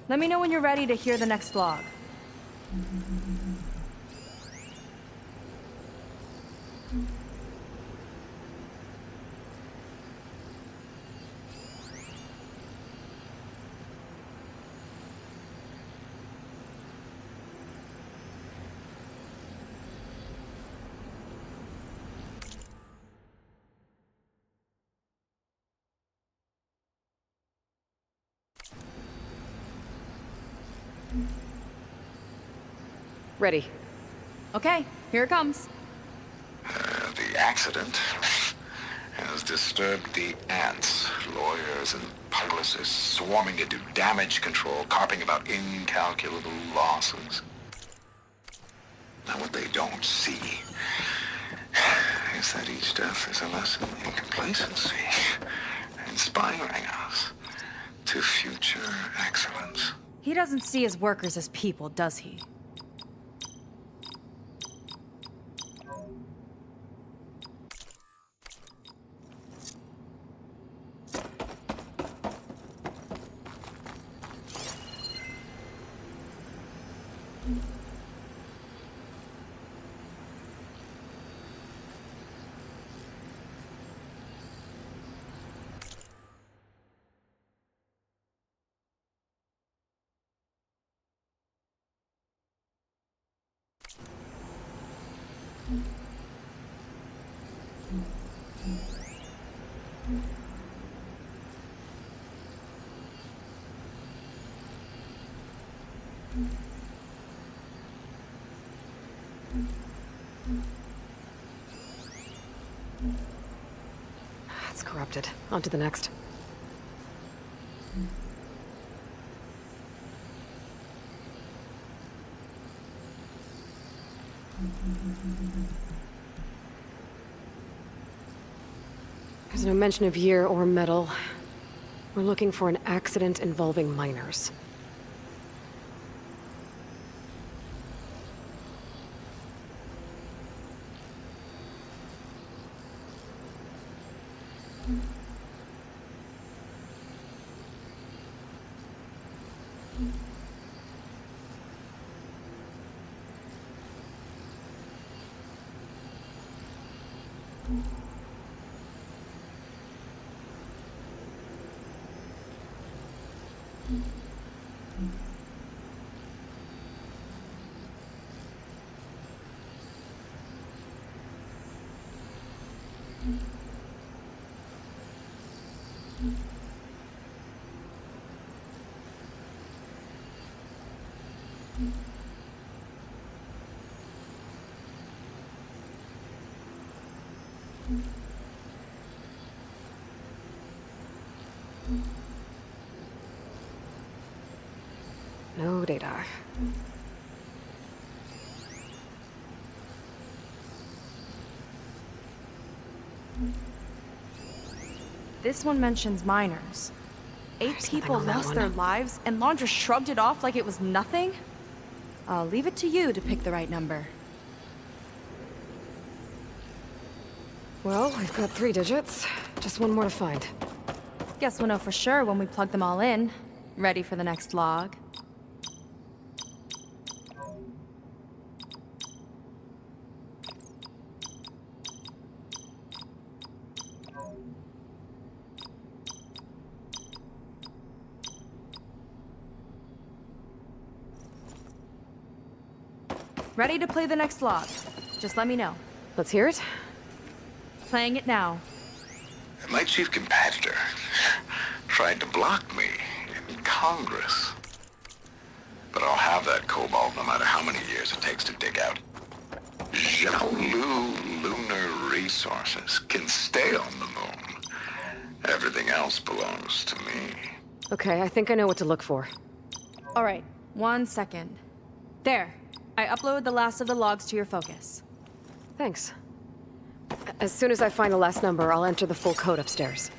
Let me know when you're ready to hear the next log. Ready. Okay, here it comes. The accident has disturbed the ants, lawyers and publicists swarming to do damage control, carping about incalculable losses. Now what they don't see is that each death is a lesson in complacency, inspiring us to future excellence. He doesn't see his workers as people, does he? It's corrupted. On to the next. There's no mention of year or metal. We're looking for an accident involving miners. No data. This one mentions miners. 8 There's people nothing on that lost one. their lives, and Lon just shrugged it off like it was nothing? I'll leave it to you to pick the right number. Well, we've got 3 digits. Just one more to find. Guess we'll know for sure when we plug them all in. Ready for the next log. Ready to play the next log. Just let me know. Let's hear it. Playing it now. My chief competitor tried to block me in Congress. But I'll have that cobalt no matter how many years it takes to dig out. Jiaolu Lunar Resources can stay on the moon. Everything else belongs to me. Okay, I think I know what to look for. All right, 1 second. There. I uploaded the last of the logs to your focus. Thanks. As soon as I find the last number, I'll enter the full code upstairs.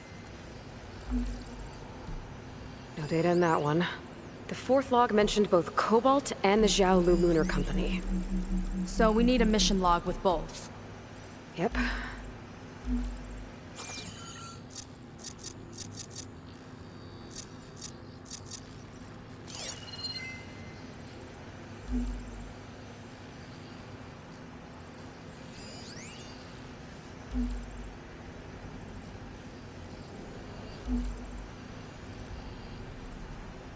No data in that one. The fourth log mentioned both Cobalt and the Xiaolu Lunar Company. So we need a mission log with both. Yep.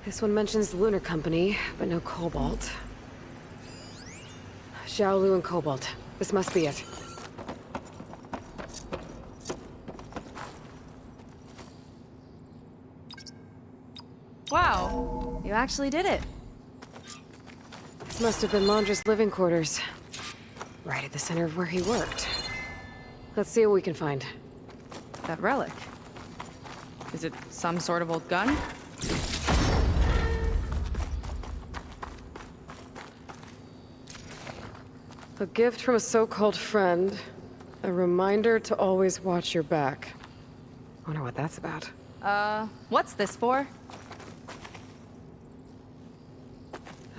This one mentions the Lunar Company, but no Cobalt. Xiaolu and Cobalt. This must be it. Wow, you actually did it. This must have been Londra's living quarters. Right at the center of where he worked. Let's see what we can find. That relic. Is it some sort of old gun? A gift from a so-called friend. A reminder to always watch your back. Wonder what that's about. What's this for?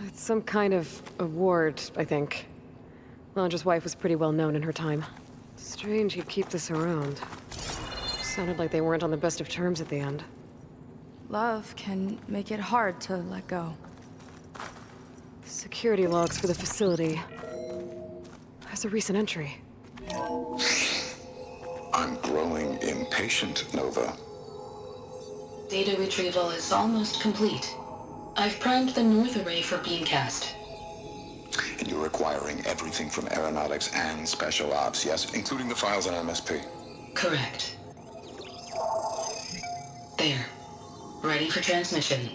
It's some kind of award, I think. Londra's wife was pretty well known in her time. Strange he'd keep this around. Sounded like they weren't on the best of terms at the end. Love can make it hard to let go. Security logs for the facility. There's a recent entry. I'm growing impatient, Nova. Data retrieval is almost complete. I've primed the north array for beamcast. And you're acquiring everything from aeronautics and special ops, yes? Including the files on MSP. Correct. There. Ready for transmission.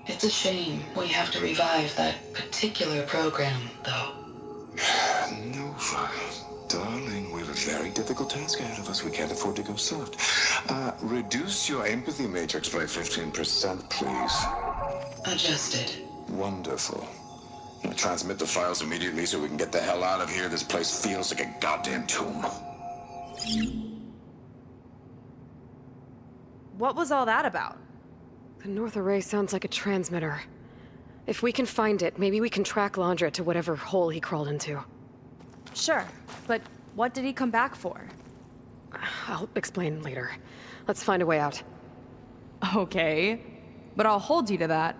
It's a shame we have to revive that particular program, though. Nova, darling, we have a very difficult task ahead of us. We can't afford to go soft. Reduce your empathy matrix by 15%, please. Adjusted. Wonderful. Now transmit the files immediately so we can get the hell out of here. This place feels like a goddamn tomb. What was all that about? The north array sounds like a transmitter. If we can find it, maybe we can track Londra to whatever hole he crawled into. Sure, but what did he come back for? I'll explain later. Let's find a way out. Okay, but I'll hold you to that.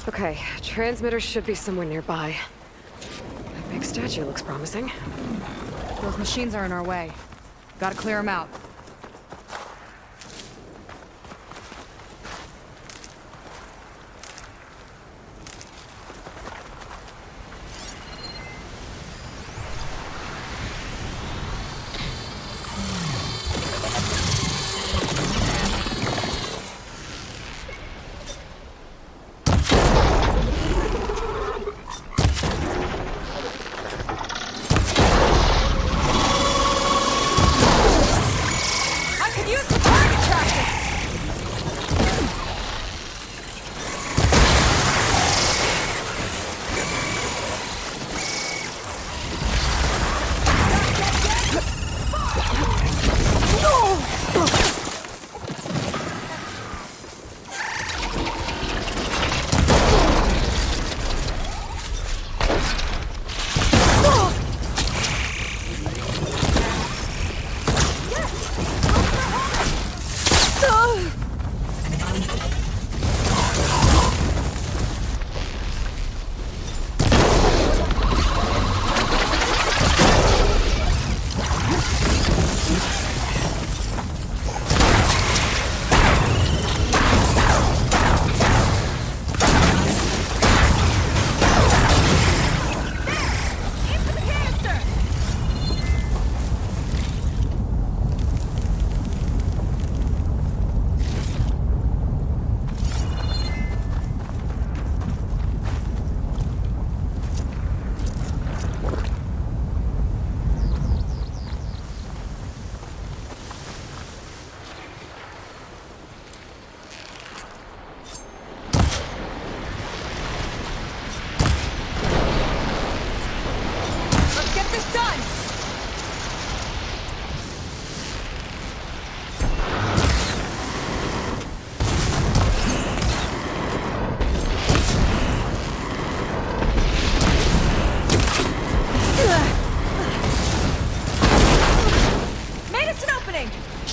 Okay, transmitter should be somewhere nearby. That big statue looks promising. Those machines are in our way. Gotta clear them out.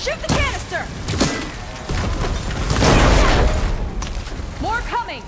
Shoot the canister! More coming!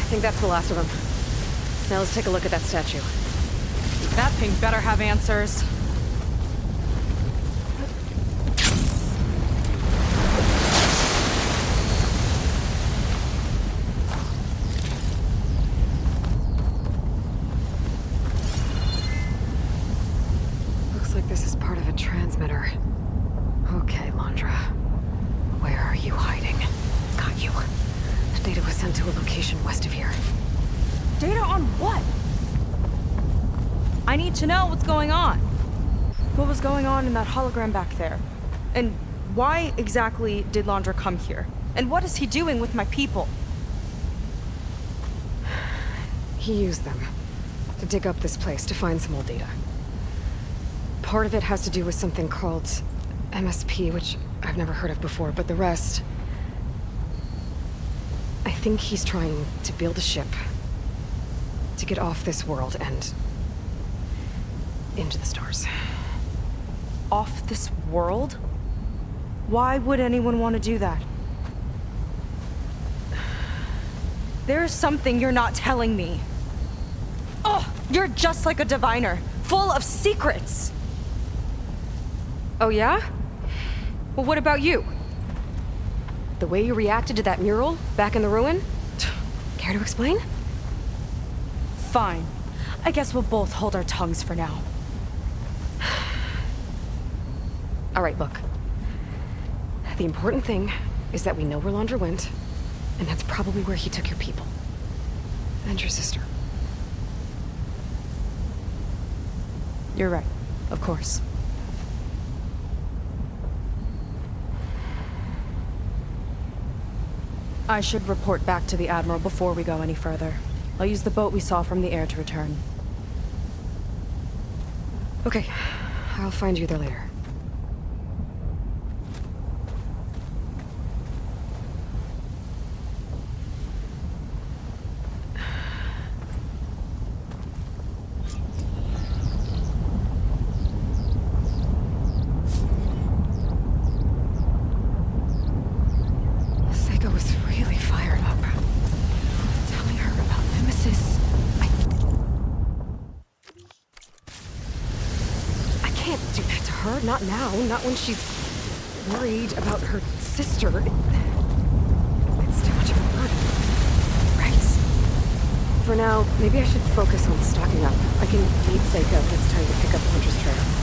I think that's the last of them. Now let's take a look at that statue. That thing better have answers. Looks like this is part of a transmitter. Okay, Londra. Where are you hiding? Got you. Data was sent to a location west of here. Data on what? I need to know what's going on. What was going on in that hologram back there? And why exactly did Londra come here? And what is he doing with my people? He used them to dig up this place to find some old data. Part of it has to do with something called MSP, which I've never heard of before, but the rest... I think he's trying to build a ship to get off this world and into the stars. Off this world? Why would anyone want to do that? There is something you're not telling me. Oh, you're just like a diviner, full of secrets. Oh yeah? Well, what about you? The way you reacted to that mural back in the ruin? Care to explain? Fine. I guess we'll both hold our tongues for now. All right, look. The important thing is that we know where Londra went, and that's probably where he took your people. And your sister. You're right. Of course. I should report back to the Admiral before we go any further. I'll use the boat we saw from the air to return. Okay. I'll find you there later. Not now, not when she's... worried about her sister. It's too much of a burden. Right. For now, maybe I should focus on stocking up. I can meet Seika when it's time to pick up Hunter's trail.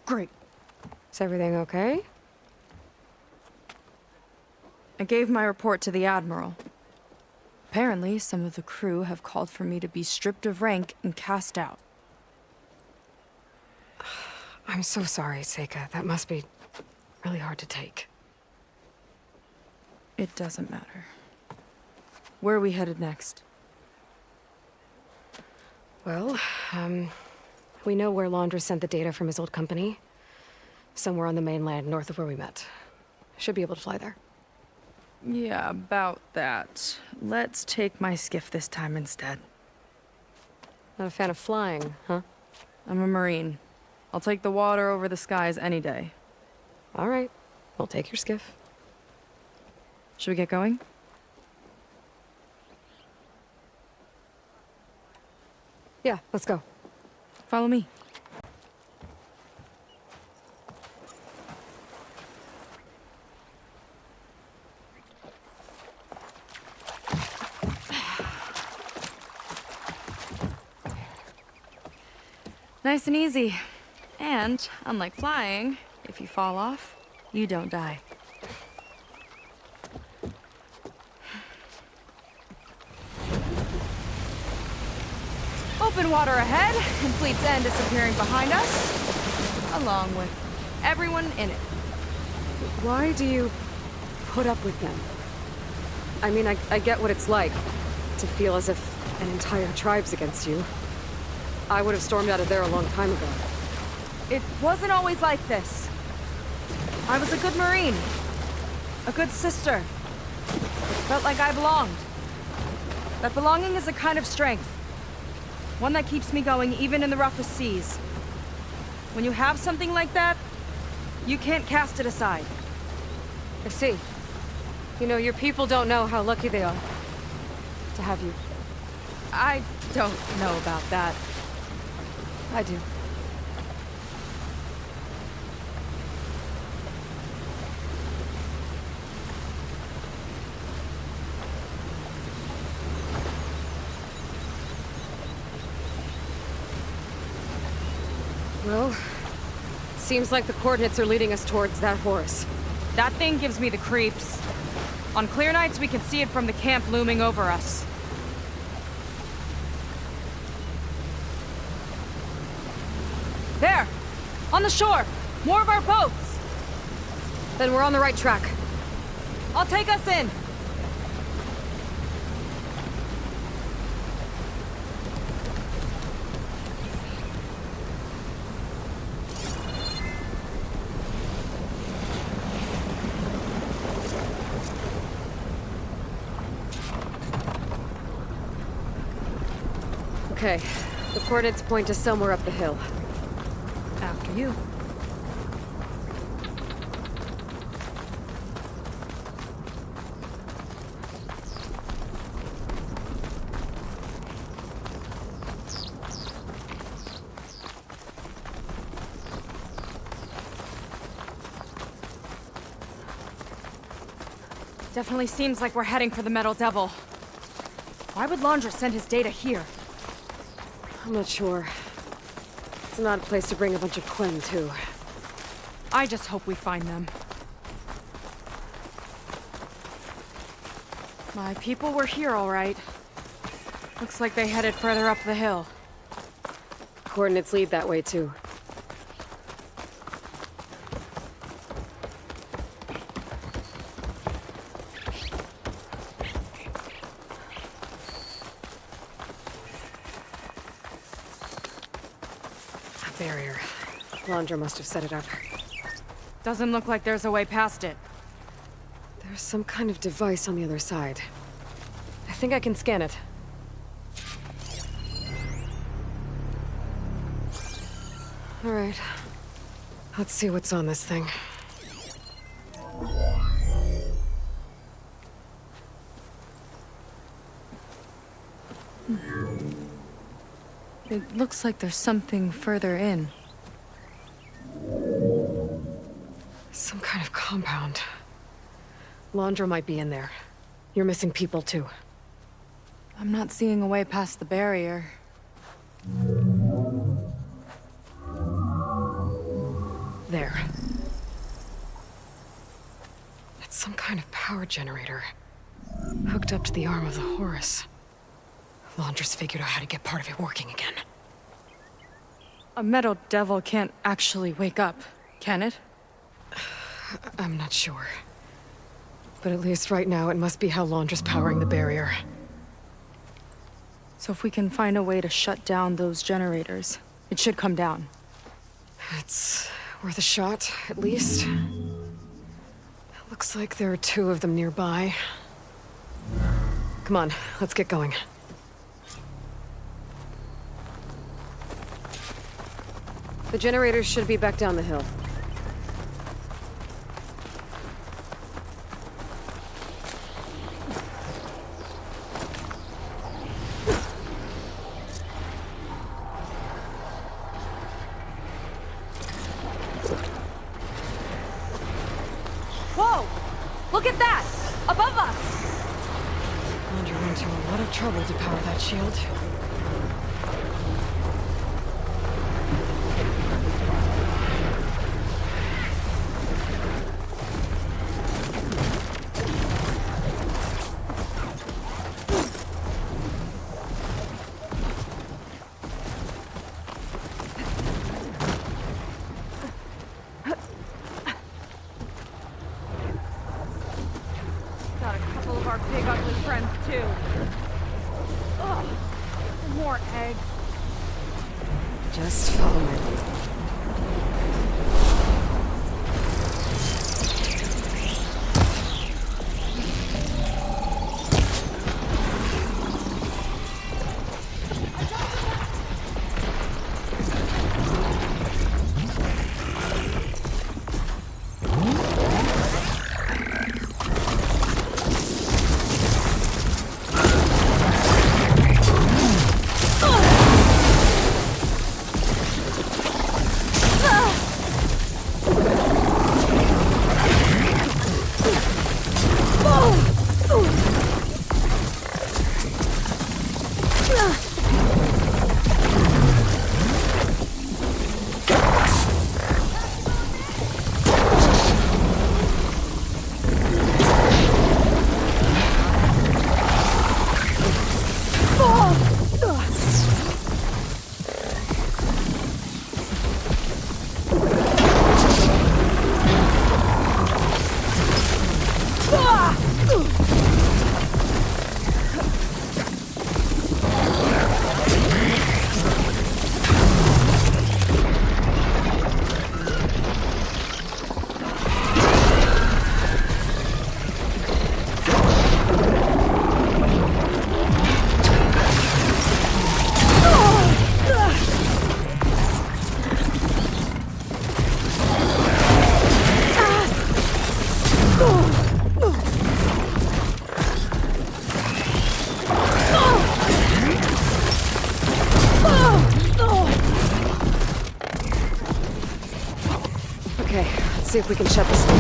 Great. Is everything okay? I gave my report to the Admiral. Apparently, some of the crew have called for me to be stripped of rank and cast out. I'm so sorry, Seika. That must be really hard to take. It doesn't matter. Where are we headed next? Well, we know where Laundra sent the data from his old company. Somewhere on the mainland, north of where we met. Should be able to fly there. Yeah, about that. Let's take my skiff this time instead. Not a fan of flying, huh? I'm a Marine. I'll take the water over the skies any day. All right. We'll take your skiff. Should we get going? Yeah, let's go. Follow me. Nice and easy. And, unlike flying, if you fall off, you don't die. Open water ahead, and Fleet's End disappearing behind us, along with everyone in it. Why do you put up with them? I mean, I get what it's like to feel as if an entire tribe's against you. I would have stormed out of there a long time ago. It wasn't always like this. I was a good Marine. A good sister. Felt like I belonged. That belonging is a kind of strength. One that keeps me going even in the roughest seas. When you have something like that, you can't cast it aside. I see. You know, your people don't know how lucky they are to have you. I don't know about that. I do. Well, seems like the coordinates are leading us towards that horse. That thing gives me the creeps. On clear nights, we can see it from the camp looming over us. There! On the shore! More of our boats! Then we're on the right track. I'll take us in! Okay, the coordinates point to somewhere up the hill. After you. Definitely seems like we're heading for the Metal Devil. Why would Laundra send his data here? I'm not sure. It's not a place to bring a bunch of Quen to. I just hope we find them. My people were here, all right. Looks like they headed further up the hill. Coordinates lead that way, too. A barrier. Laundra must have set it up. Doesn't look like there's a way past it. There's some kind of device on the other side. I think I can scan it. All right. Let's see what's on this thing. It looks like there's something further in. Some kind of compound. Laundra might be in there. You're missing people, too. I'm not seeing a way past the barrier. There. That's some kind of power generator. Hooked up to the arm of the Horus. Laundra's figured out how to get part of it working again. A Metal Devil can't actually wake up, can it? I'm not sure. But at least right now, it must be how Laundra's powering the barrier. So if we can find a way to shut down those generators, it should come down. It's worth a shot, at least. It looks like there are 2 of them nearby. Come on, let's get going. The generators should be back down the hill. Whoa! Look at that! Above us! Laundra went to a lot of trouble to power that shield. Got a couple of our big ugly friends, too. Ugh. More eggs. Just follow me. see if we can shut this thing.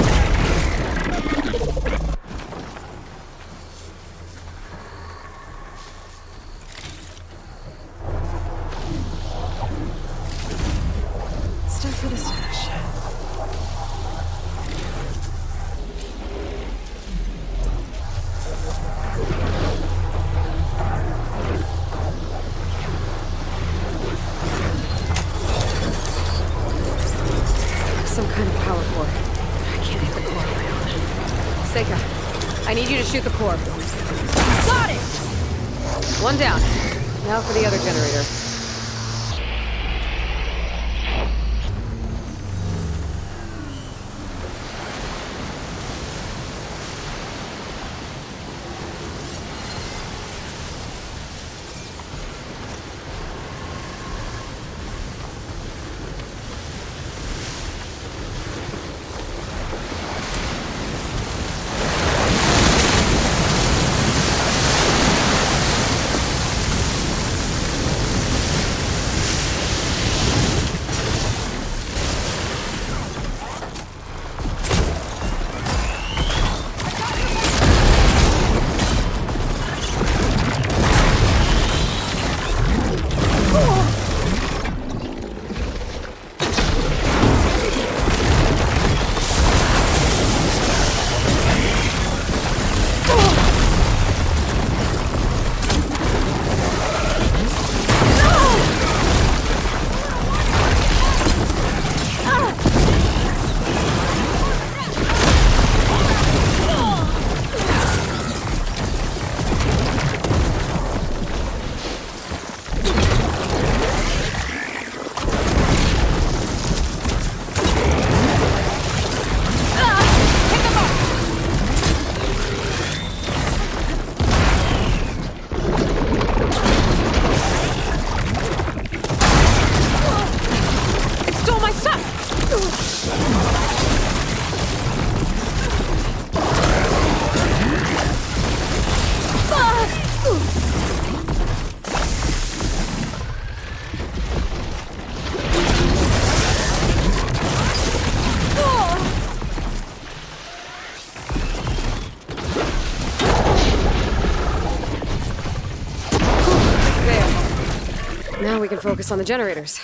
Stuff for the stash. Some kind of power core. I can't hit the core on my own. Seika, I need you to shoot the core. Got it! One down. Now for the other generator. Now we can focus on the generators.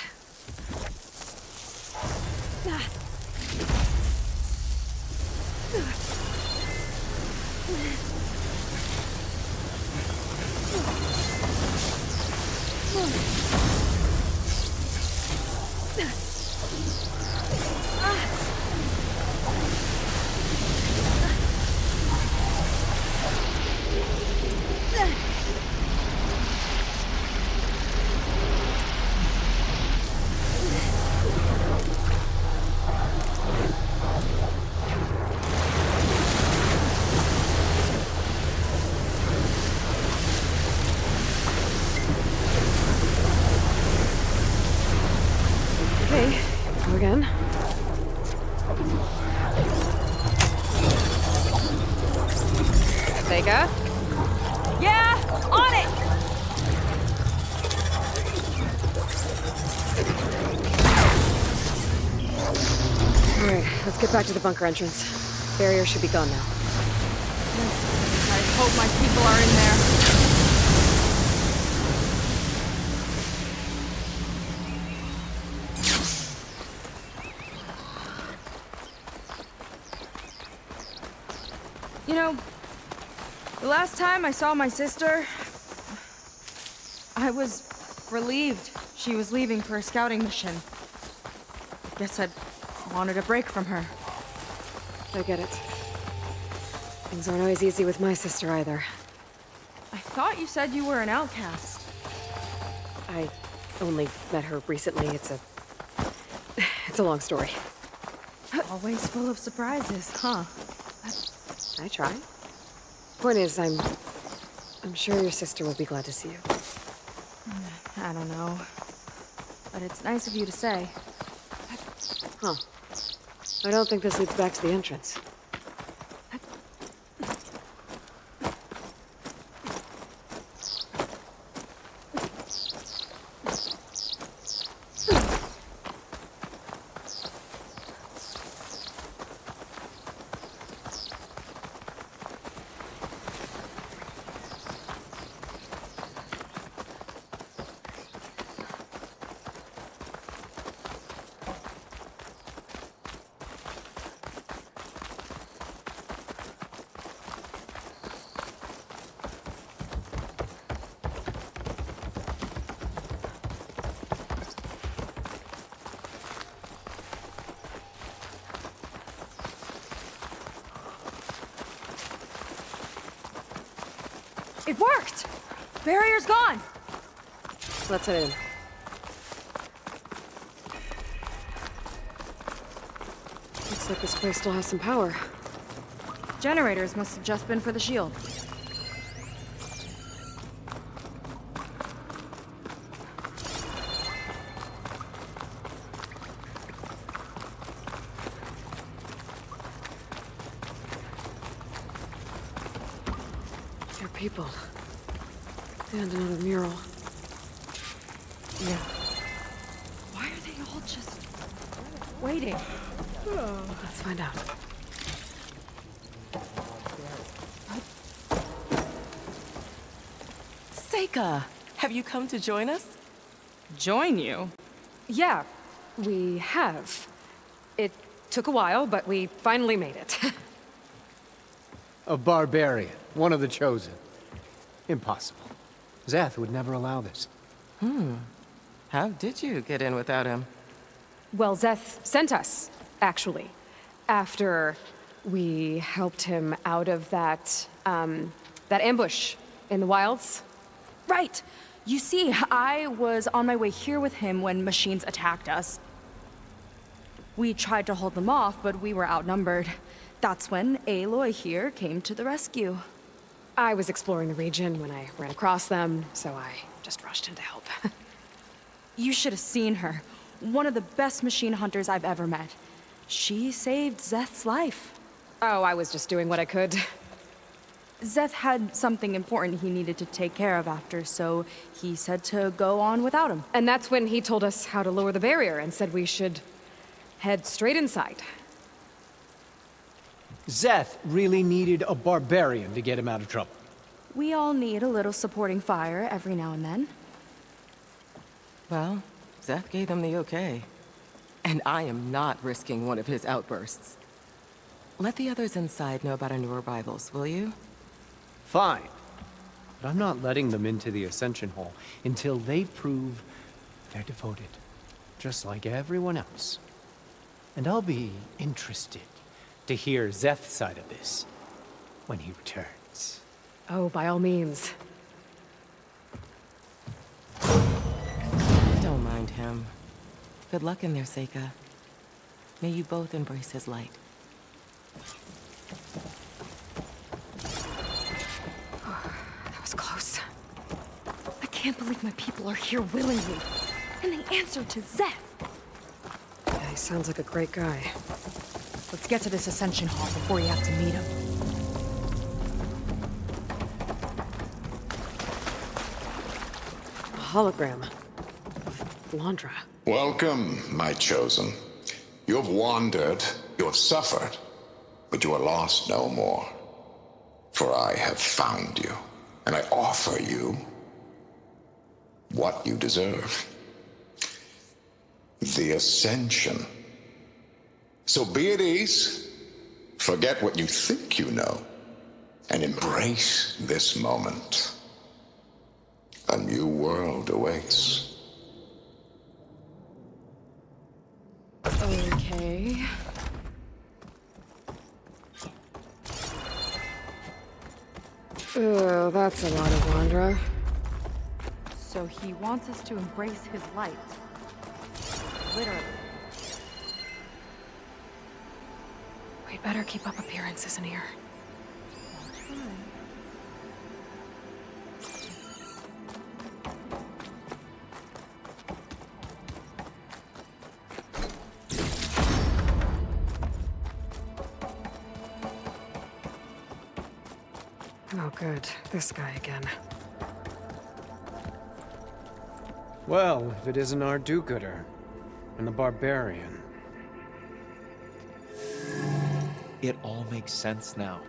Okay, go again. Vega? Yeah, on it! Alright, let's get back to the bunker entrance. Barrier should be gone now. I hope my people are in there. You know, the last time I saw my sister, I was relieved she was leaving for a scouting mission. Guess I'd wanted a break from her. I get it. Things aren't always easy with my sister either. I thought you said you were an outcast. I only met her recently. It's a long story. Always full of surprises, huh? I try. Point is, I'm sure your sister will be glad to see you. I don't know. But it's nice of you to say. Huh. I don't think this leads back to the entrance. It worked! Barrier's gone! Let's head in. Looks like this place still has some power. Generators must have just been for the shield. They're people. And another mural. Yeah. Why are they all just waiting? Let's find out. Seika, have you come to join us? Join you? Yeah, we have. It took a while, but we finally made it. A barbarian, one of the chosen. Impossible. Zeth would never allow this. How did you get in without him? Well, Zeth sent us, actually. After we helped him out of that ambush in the wilds. Right! You see, I was on my way here with him when machines attacked us. We tried to hold them off, but we were outnumbered. That's when Aloy here came to the rescue. I was exploring the region when I ran across them, so I just rushed in to help. You should have seen her. One of the best machine hunters I've ever met. She saved Zeth's life. Oh, I was just doing what I could. Zeth had something important he needed to take care of after, so he said to go on without him. And that's when he told us how to lower the barrier and said we should head straight inside. Zeth really needed a barbarian to get him out of trouble. We all need a little supporting fire every now and then. Well, Zeth gave them the okay. And I am not risking one of his outbursts. Let the others inside know about our new arrivals, will you? Fine. But I'm not letting them into the Ascension Hall until they prove they're devoted. Just like everyone else. And I'll be interested to hear Zeth's side of this when he returns. Oh, by all means. Don't mind him. Good luck in there, Seika. May you both embrace his light. That was close. I can't believe my people are here willingly. And they answered to Zeth. Yeah, he sounds like a great guy. Let's get to this Ascension Hall before you have to meet him. A hologram of Landra. Welcome, my chosen. You have wandered, you have suffered, but you are lost no more. For I have found you, and I offer you what you deserve. The Ascension. So be at ease, forget what you think you know, and embrace this moment. A new world awaits. Okay. Oh, that's a lot of Landra. So he wants us to embrace his light. Literally. We'd better keep up appearances in here. Oh, good. This guy again. Well, if it isn't our do-gooder and the barbarian. It all makes sense now.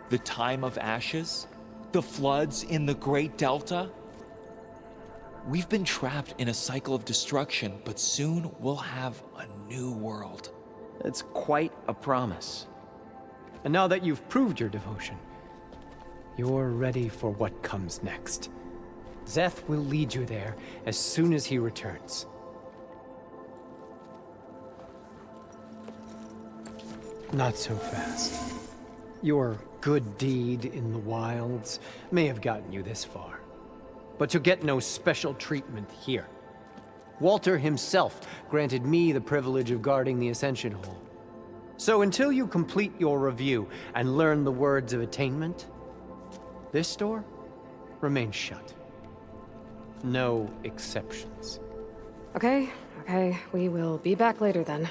The time of ashes, the floods in the Great Delta. We've been trapped in a cycle of destruction, but soon we'll have a new world. It's quite a promise. And now that you've proved your devotion, you're ready for what comes next. Zeth will lead you there as soon as he returns. Not so fast. Your good deed in the wilds may have gotten you this far, but you'll get no special treatment here. Walter himself granted me the privilege of guarding the Ascension Hall. So until you complete your review and learn the words of attainment, this door remains shut. No exceptions. Okay, we will be back later then.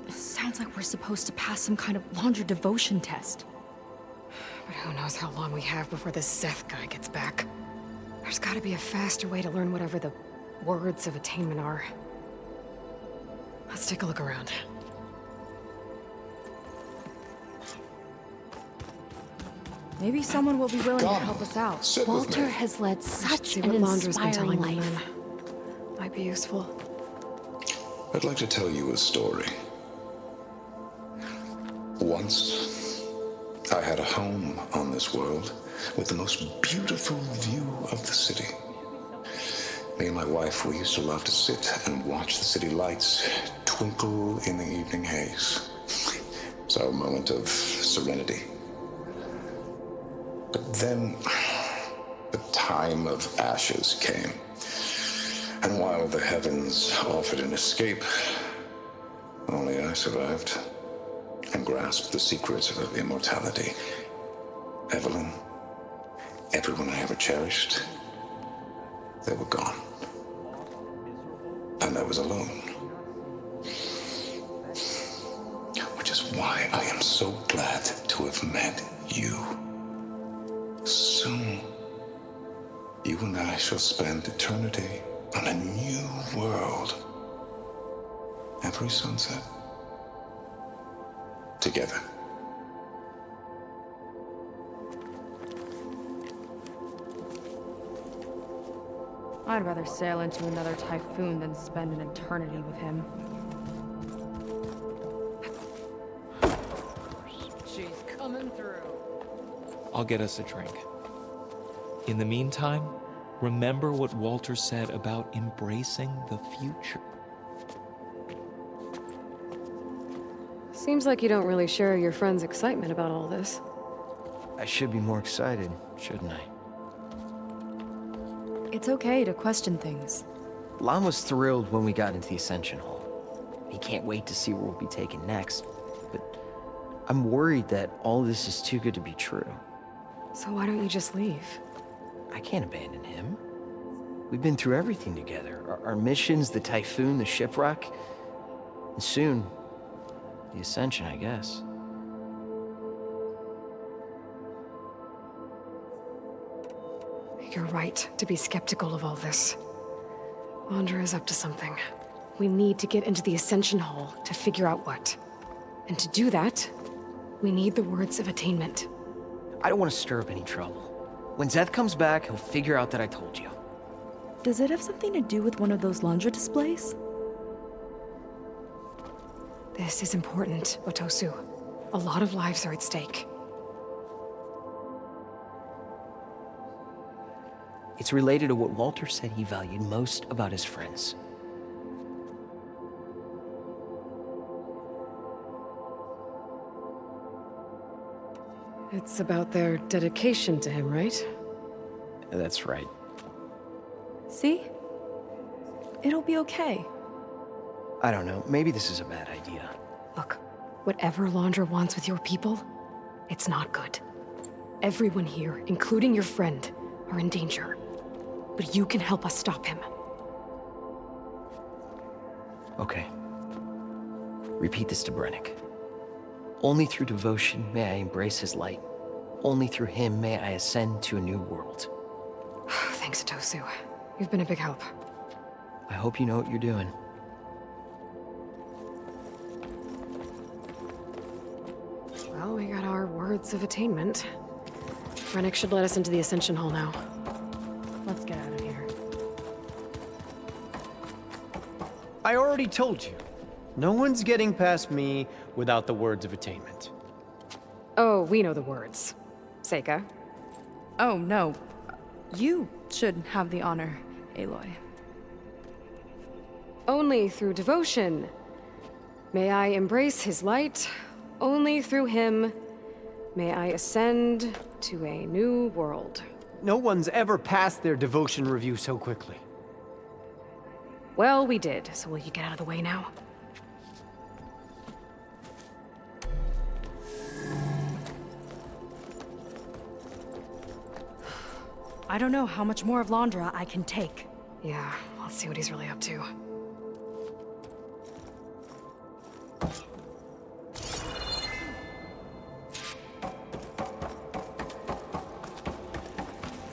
Sounds like we're supposed to pass some kind of Laundra devotion test. But who knows how long we have before this Zeth guy gets back. There's gotta be a faster way to learn whatever the words of attainment are. Let's take a look around. Maybe someone will be willing to Come, help us out. sit with Walter me. has led such See an what Laundra's been inspiring telling them life. then. Might be useful. I'd like to tell you a story. Once, I had a home on this world with the most beautiful view of the city. Me and my wife, we used to love to sit and watch the city lights twinkle in the evening haze. It's our moment of serenity. But then, the time of ashes came. And while the heavens offered an escape, only I survived and grasped the secrets of immortality. Evelyn, everyone I ever cherished, they were gone. And I was alone. Which is why I am so glad to have met you. Soon, you and I shall spend eternity on a new world. Every sunset. Together. I'd rather sail into another typhoon than spend an eternity with him. She's coming through. I'll get us a drink. In the meantime, remember what Walter said about embracing the future. Seems like you don't really share your friend's excitement about all this. I should be more excited, shouldn't I? It's okay to question things. Lon was thrilled when we got into the Ascension Hall. He can't wait to see where we'll be taken next. But I'm worried that all this is too good to be true. So why don't you just leave? I can't abandon him. We've been through everything together. Our missions, the typhoon, the shipwreck. And soon, the Ascension, I guess. You're right to be skeptical of all this. Laundra is up to something. We need to get into the Ascension Hall to figure out what. And to do that, we need the words of attainment. I don't want to stir up any trouble. When Zeth comes back, he'll figure out that I told you. Does it have something to do with one of those Laundra displays? This is important, Otosu. A lot of lives are at stake. It's related to what Walter said he valued most about his friends. It's about their dedication to him, right? That's right. See? It'll be okay. I don't know. Maybe this is a bad idea. Look, whatever Laundra wants with your people, it's not good. Everyone here, including your friend, are in danger. But you can help us stop him. Okay. Repeat this to Brennick. Only through devotion may I embrace his light. Only through him may I ascend to a new world. Thanks, Otosu. You've been a big help. I hope you know what you're doing. Well, we got our words of attainment. Brennick should let us into the Ascension Hall now. Let's get out of here. I already told you. No one's getting past me without the words of attainment. Oh, we know the words. Seika. Oh, no. You should have the honor, Aloy. Only through devotion. May I embrace his light. Only through him may I ascend to a new world. No one's ever passed their devotion review so quickly. Well, we did, so will you get out of the way now? I don't know how much more of Londra I can take. Yeah, let's see what he's really up to.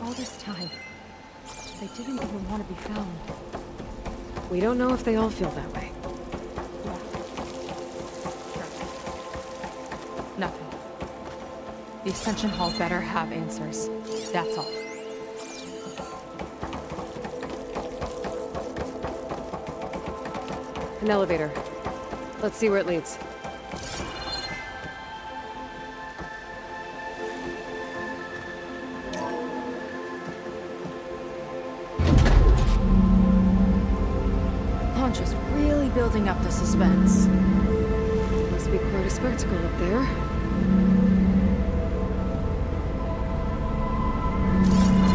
All this time, they didn't even want to be found. We don't know if they all feel that way. Nothing. The Ascension Hall better have answers. That's all. An elevator. Let's see where it leads. Londra's really building up the suspense. Must be quite a spectacle up there.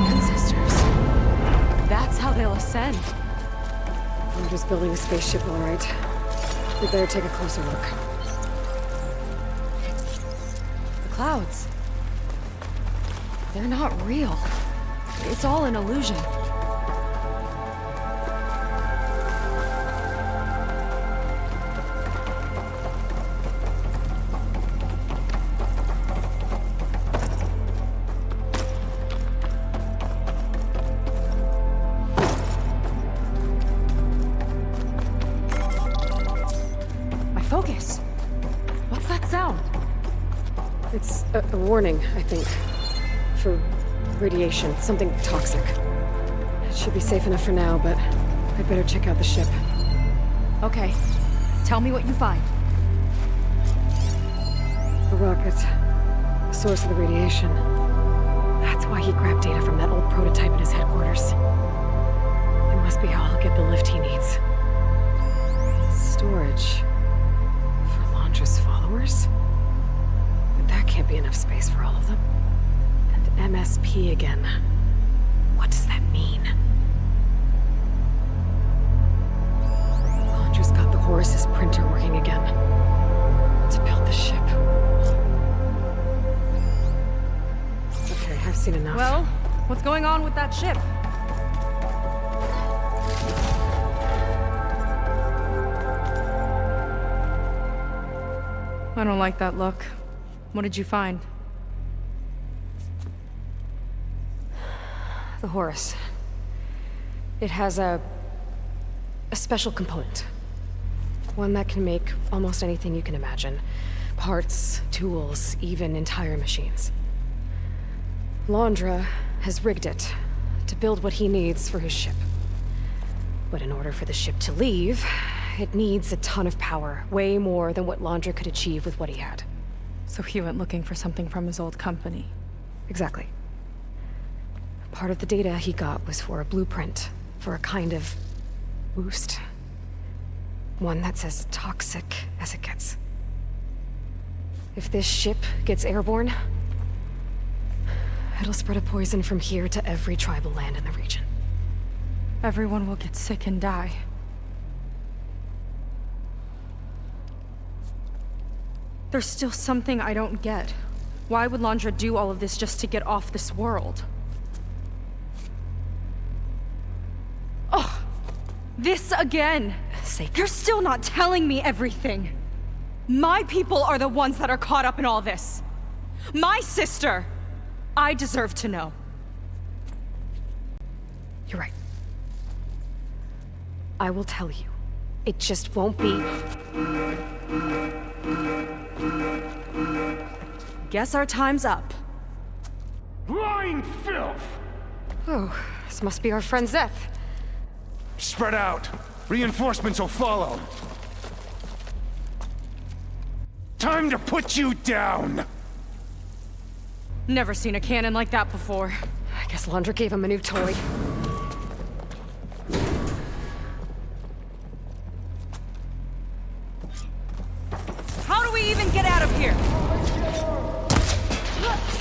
Ancestors. That's how they'll ascend. I'm just building a spaceship, all right. We better take a closer look. The clouds. They're not real. It's all an illusion. Focus. What's that sound? It's a warning, I think. For radiation, something toxic. It should be safe enough for now, but I'd better check out the ship. Okay. Tell me what you find. A rocket. The source of the radiation. That's why he grabbed data from that old prototype at his headquarters. It must be how he'll get the lift he needs. Storage. Followers? But that can't be enough space for all of them. And MSP again. What does that mean? Londra's got the Horus's printer working again. To build the ship. Okay, I've seen enough. Well, what's going on with that ship? I don't like that look. What did you find? The Horus. It has a special component. One that can make almost anything you can imagine. Parts, tools, even entire machines. Londra has rigged it to build what he needs for his ship. But in order for the ship to leave, it needs a ton of power, way more than what Londra could achieve with what he had. So he went looking for something from his old company. Exactly. Part of the data he got was for a blueprint, for a kind of boost. One that's as toxic as it gets. If this ship gets airborne, it'll spread a poison from here to every tribal land in the region. Everyone will get sick and die. There's still something I don't get. Why would Londra do all of this just to get off this world? Oh! This again! You're still not telling me everything! My people are the ones that are caught up in all this! My sister! I deserve to know. You're right. I will tell you. It just won't be... Guess our time's up. Lying filth! Oh, this must be our friend Zeth. Spread out. Reinforcements will follow. Time to put you down! Never seen a cannon like that before. Guess Laundra gave him a new toy. How do we even get out of here?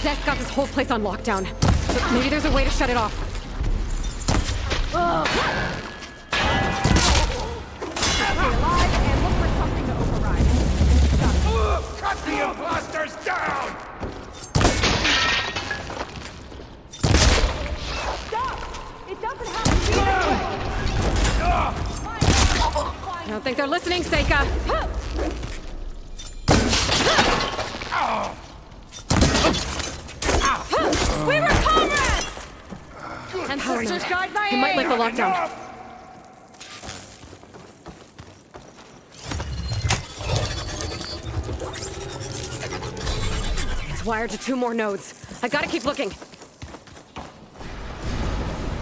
Zeth's got this whole place on lockdown. But maybe there's a way to shut it off. Stay alive and look for something to override. Cut the imposters down! Stop! It doesn't have to be that way! I don't think they're listening, Seika. We were comrades! And Sisters guide my He might aim. lift the lockdown. It's wired to 2 more nodes. I gotta keep looking.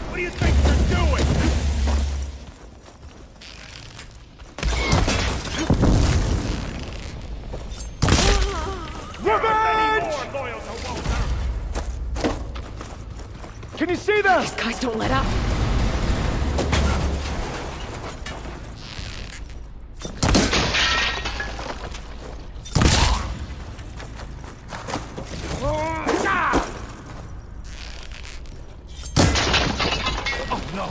What do you think you're doing? Revenge! Can you see them? These guys don't let up. Oh no!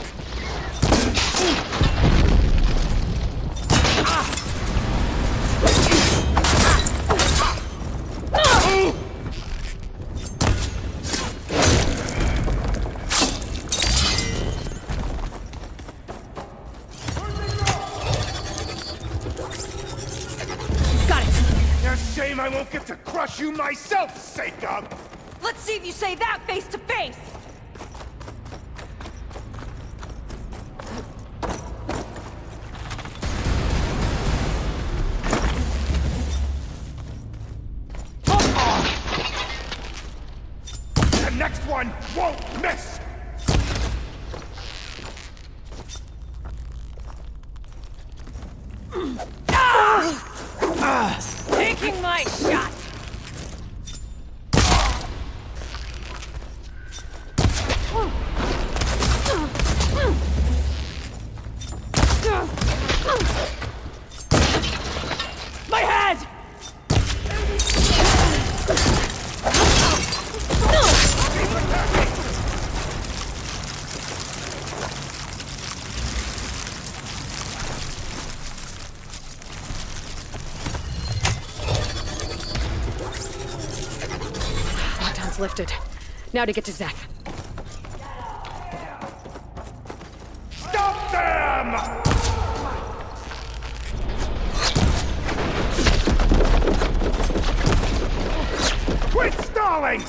Got it. A shame I won't get to crush you myself, Seika! Let's see if you say that face to face! The next one won't miss! Taking my shot! My head! Lockdown's lifted. Now to get to Zeth. Stop them! Quit stalling!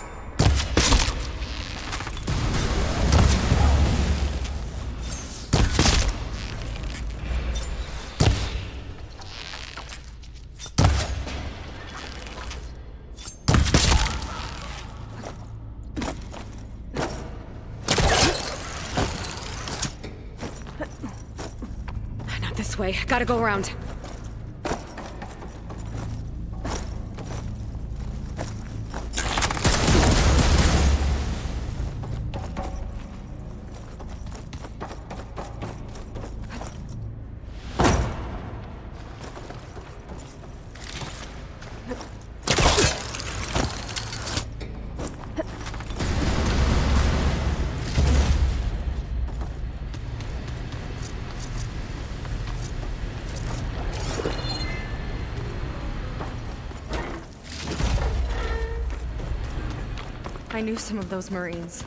Not this way. Gotta go around. I knew some of those Marines.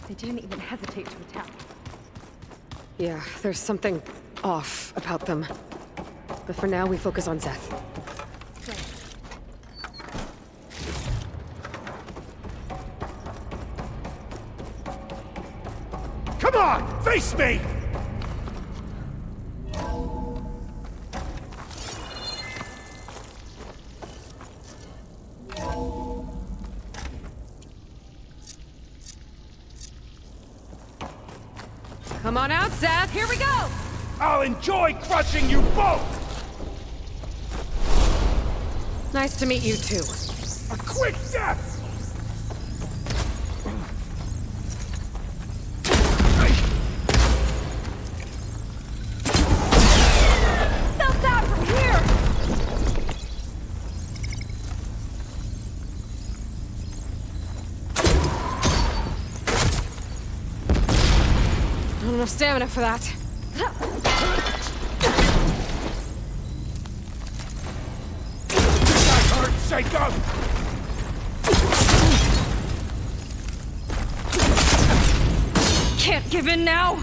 They didn't even hesitate to attack. Yeah, there's something off about them. But for now, we focus on Zeth. Come on! Face me! Come on out, Zeth! Here we go! I'll enjoy crushing you both! Nice to meet you, too. A quick death! enough stamina for that. That hurts, Seika! Can't give in now!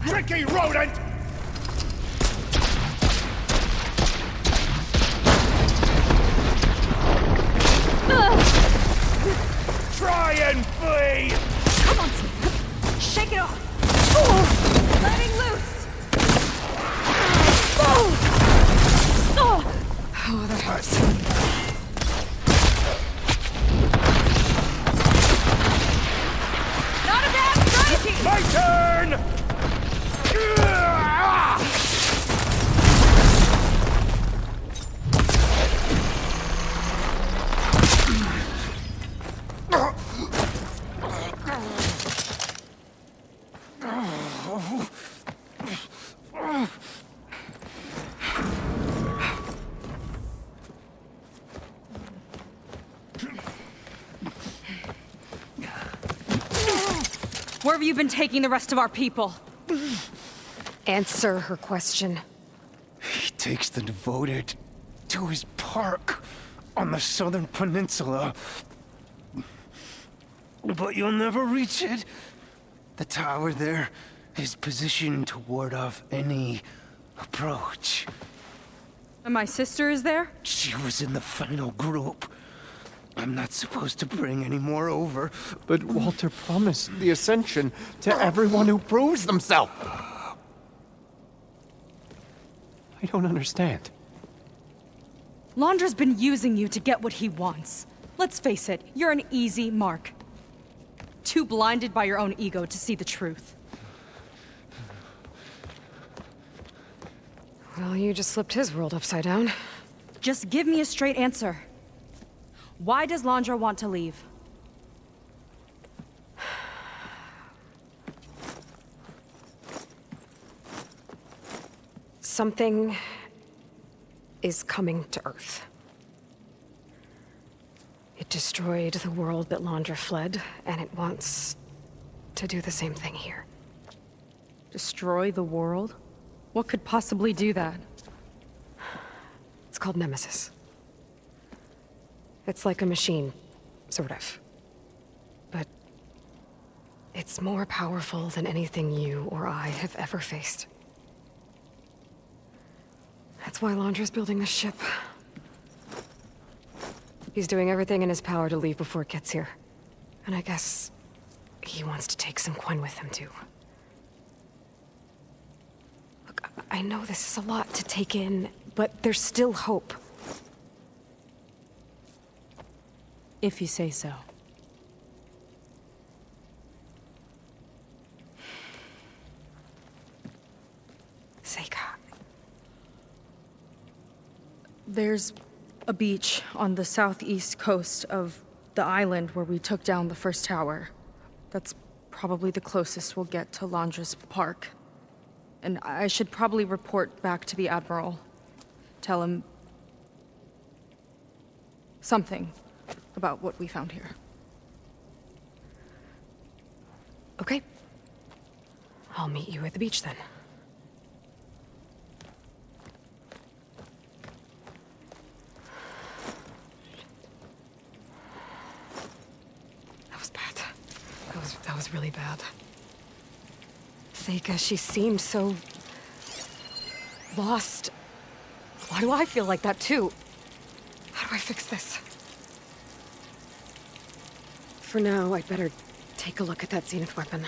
Tricky rodent! Try and flee! Come on, shake it off! Letting loose! Oh, that hurts. Not a bad strategy! My turn! Where have you been taking the rest of our people? Answer her question. He takes the devoted to his park on the southern peninsula. But you'll never reach it. The tower there is positioned to ward off any approach. And my sister is there? She was in the final group. I'm not supposed to bring any more over. But Walter promised the Ascension to everyone who proves themselves. I don't understand. Londra's been using you to get what he wants. Let's face it, you're an easy mark. Too blinded by your own ego to see the truth. Well, you just flipped his world upside down. Just give me a straight answer. Why does Londra want to leave? Something is coming to Earth. It destroyed the world that Londra fled, and it wants to do the same thing here. Destroy the world? What could possibly do that? It's called Nemesis. It's like a machine, sort of. But it's more powerful than anything you or I have ever faced. That's why Londra's building this ship. He's doing everything in his power to leave before it gets here. And I guess he wants to take some Quen with him, too. Look, I know this is a lot to take in, but there's still hope. If you say so. Seika. There's a beach on the southeast coast of the island where we took down the first tower. That's probably the closest we'll get to Londra's park. And I should probably report back to the Admiral. Tell him something about what we found here. Okay. I'll meet you at the beach then. That was bad. That was really bad. Seika, she seemed so lost. Why do I feel like that too? How do I fix this? For now, I'd better take a look at that Zenith weapon.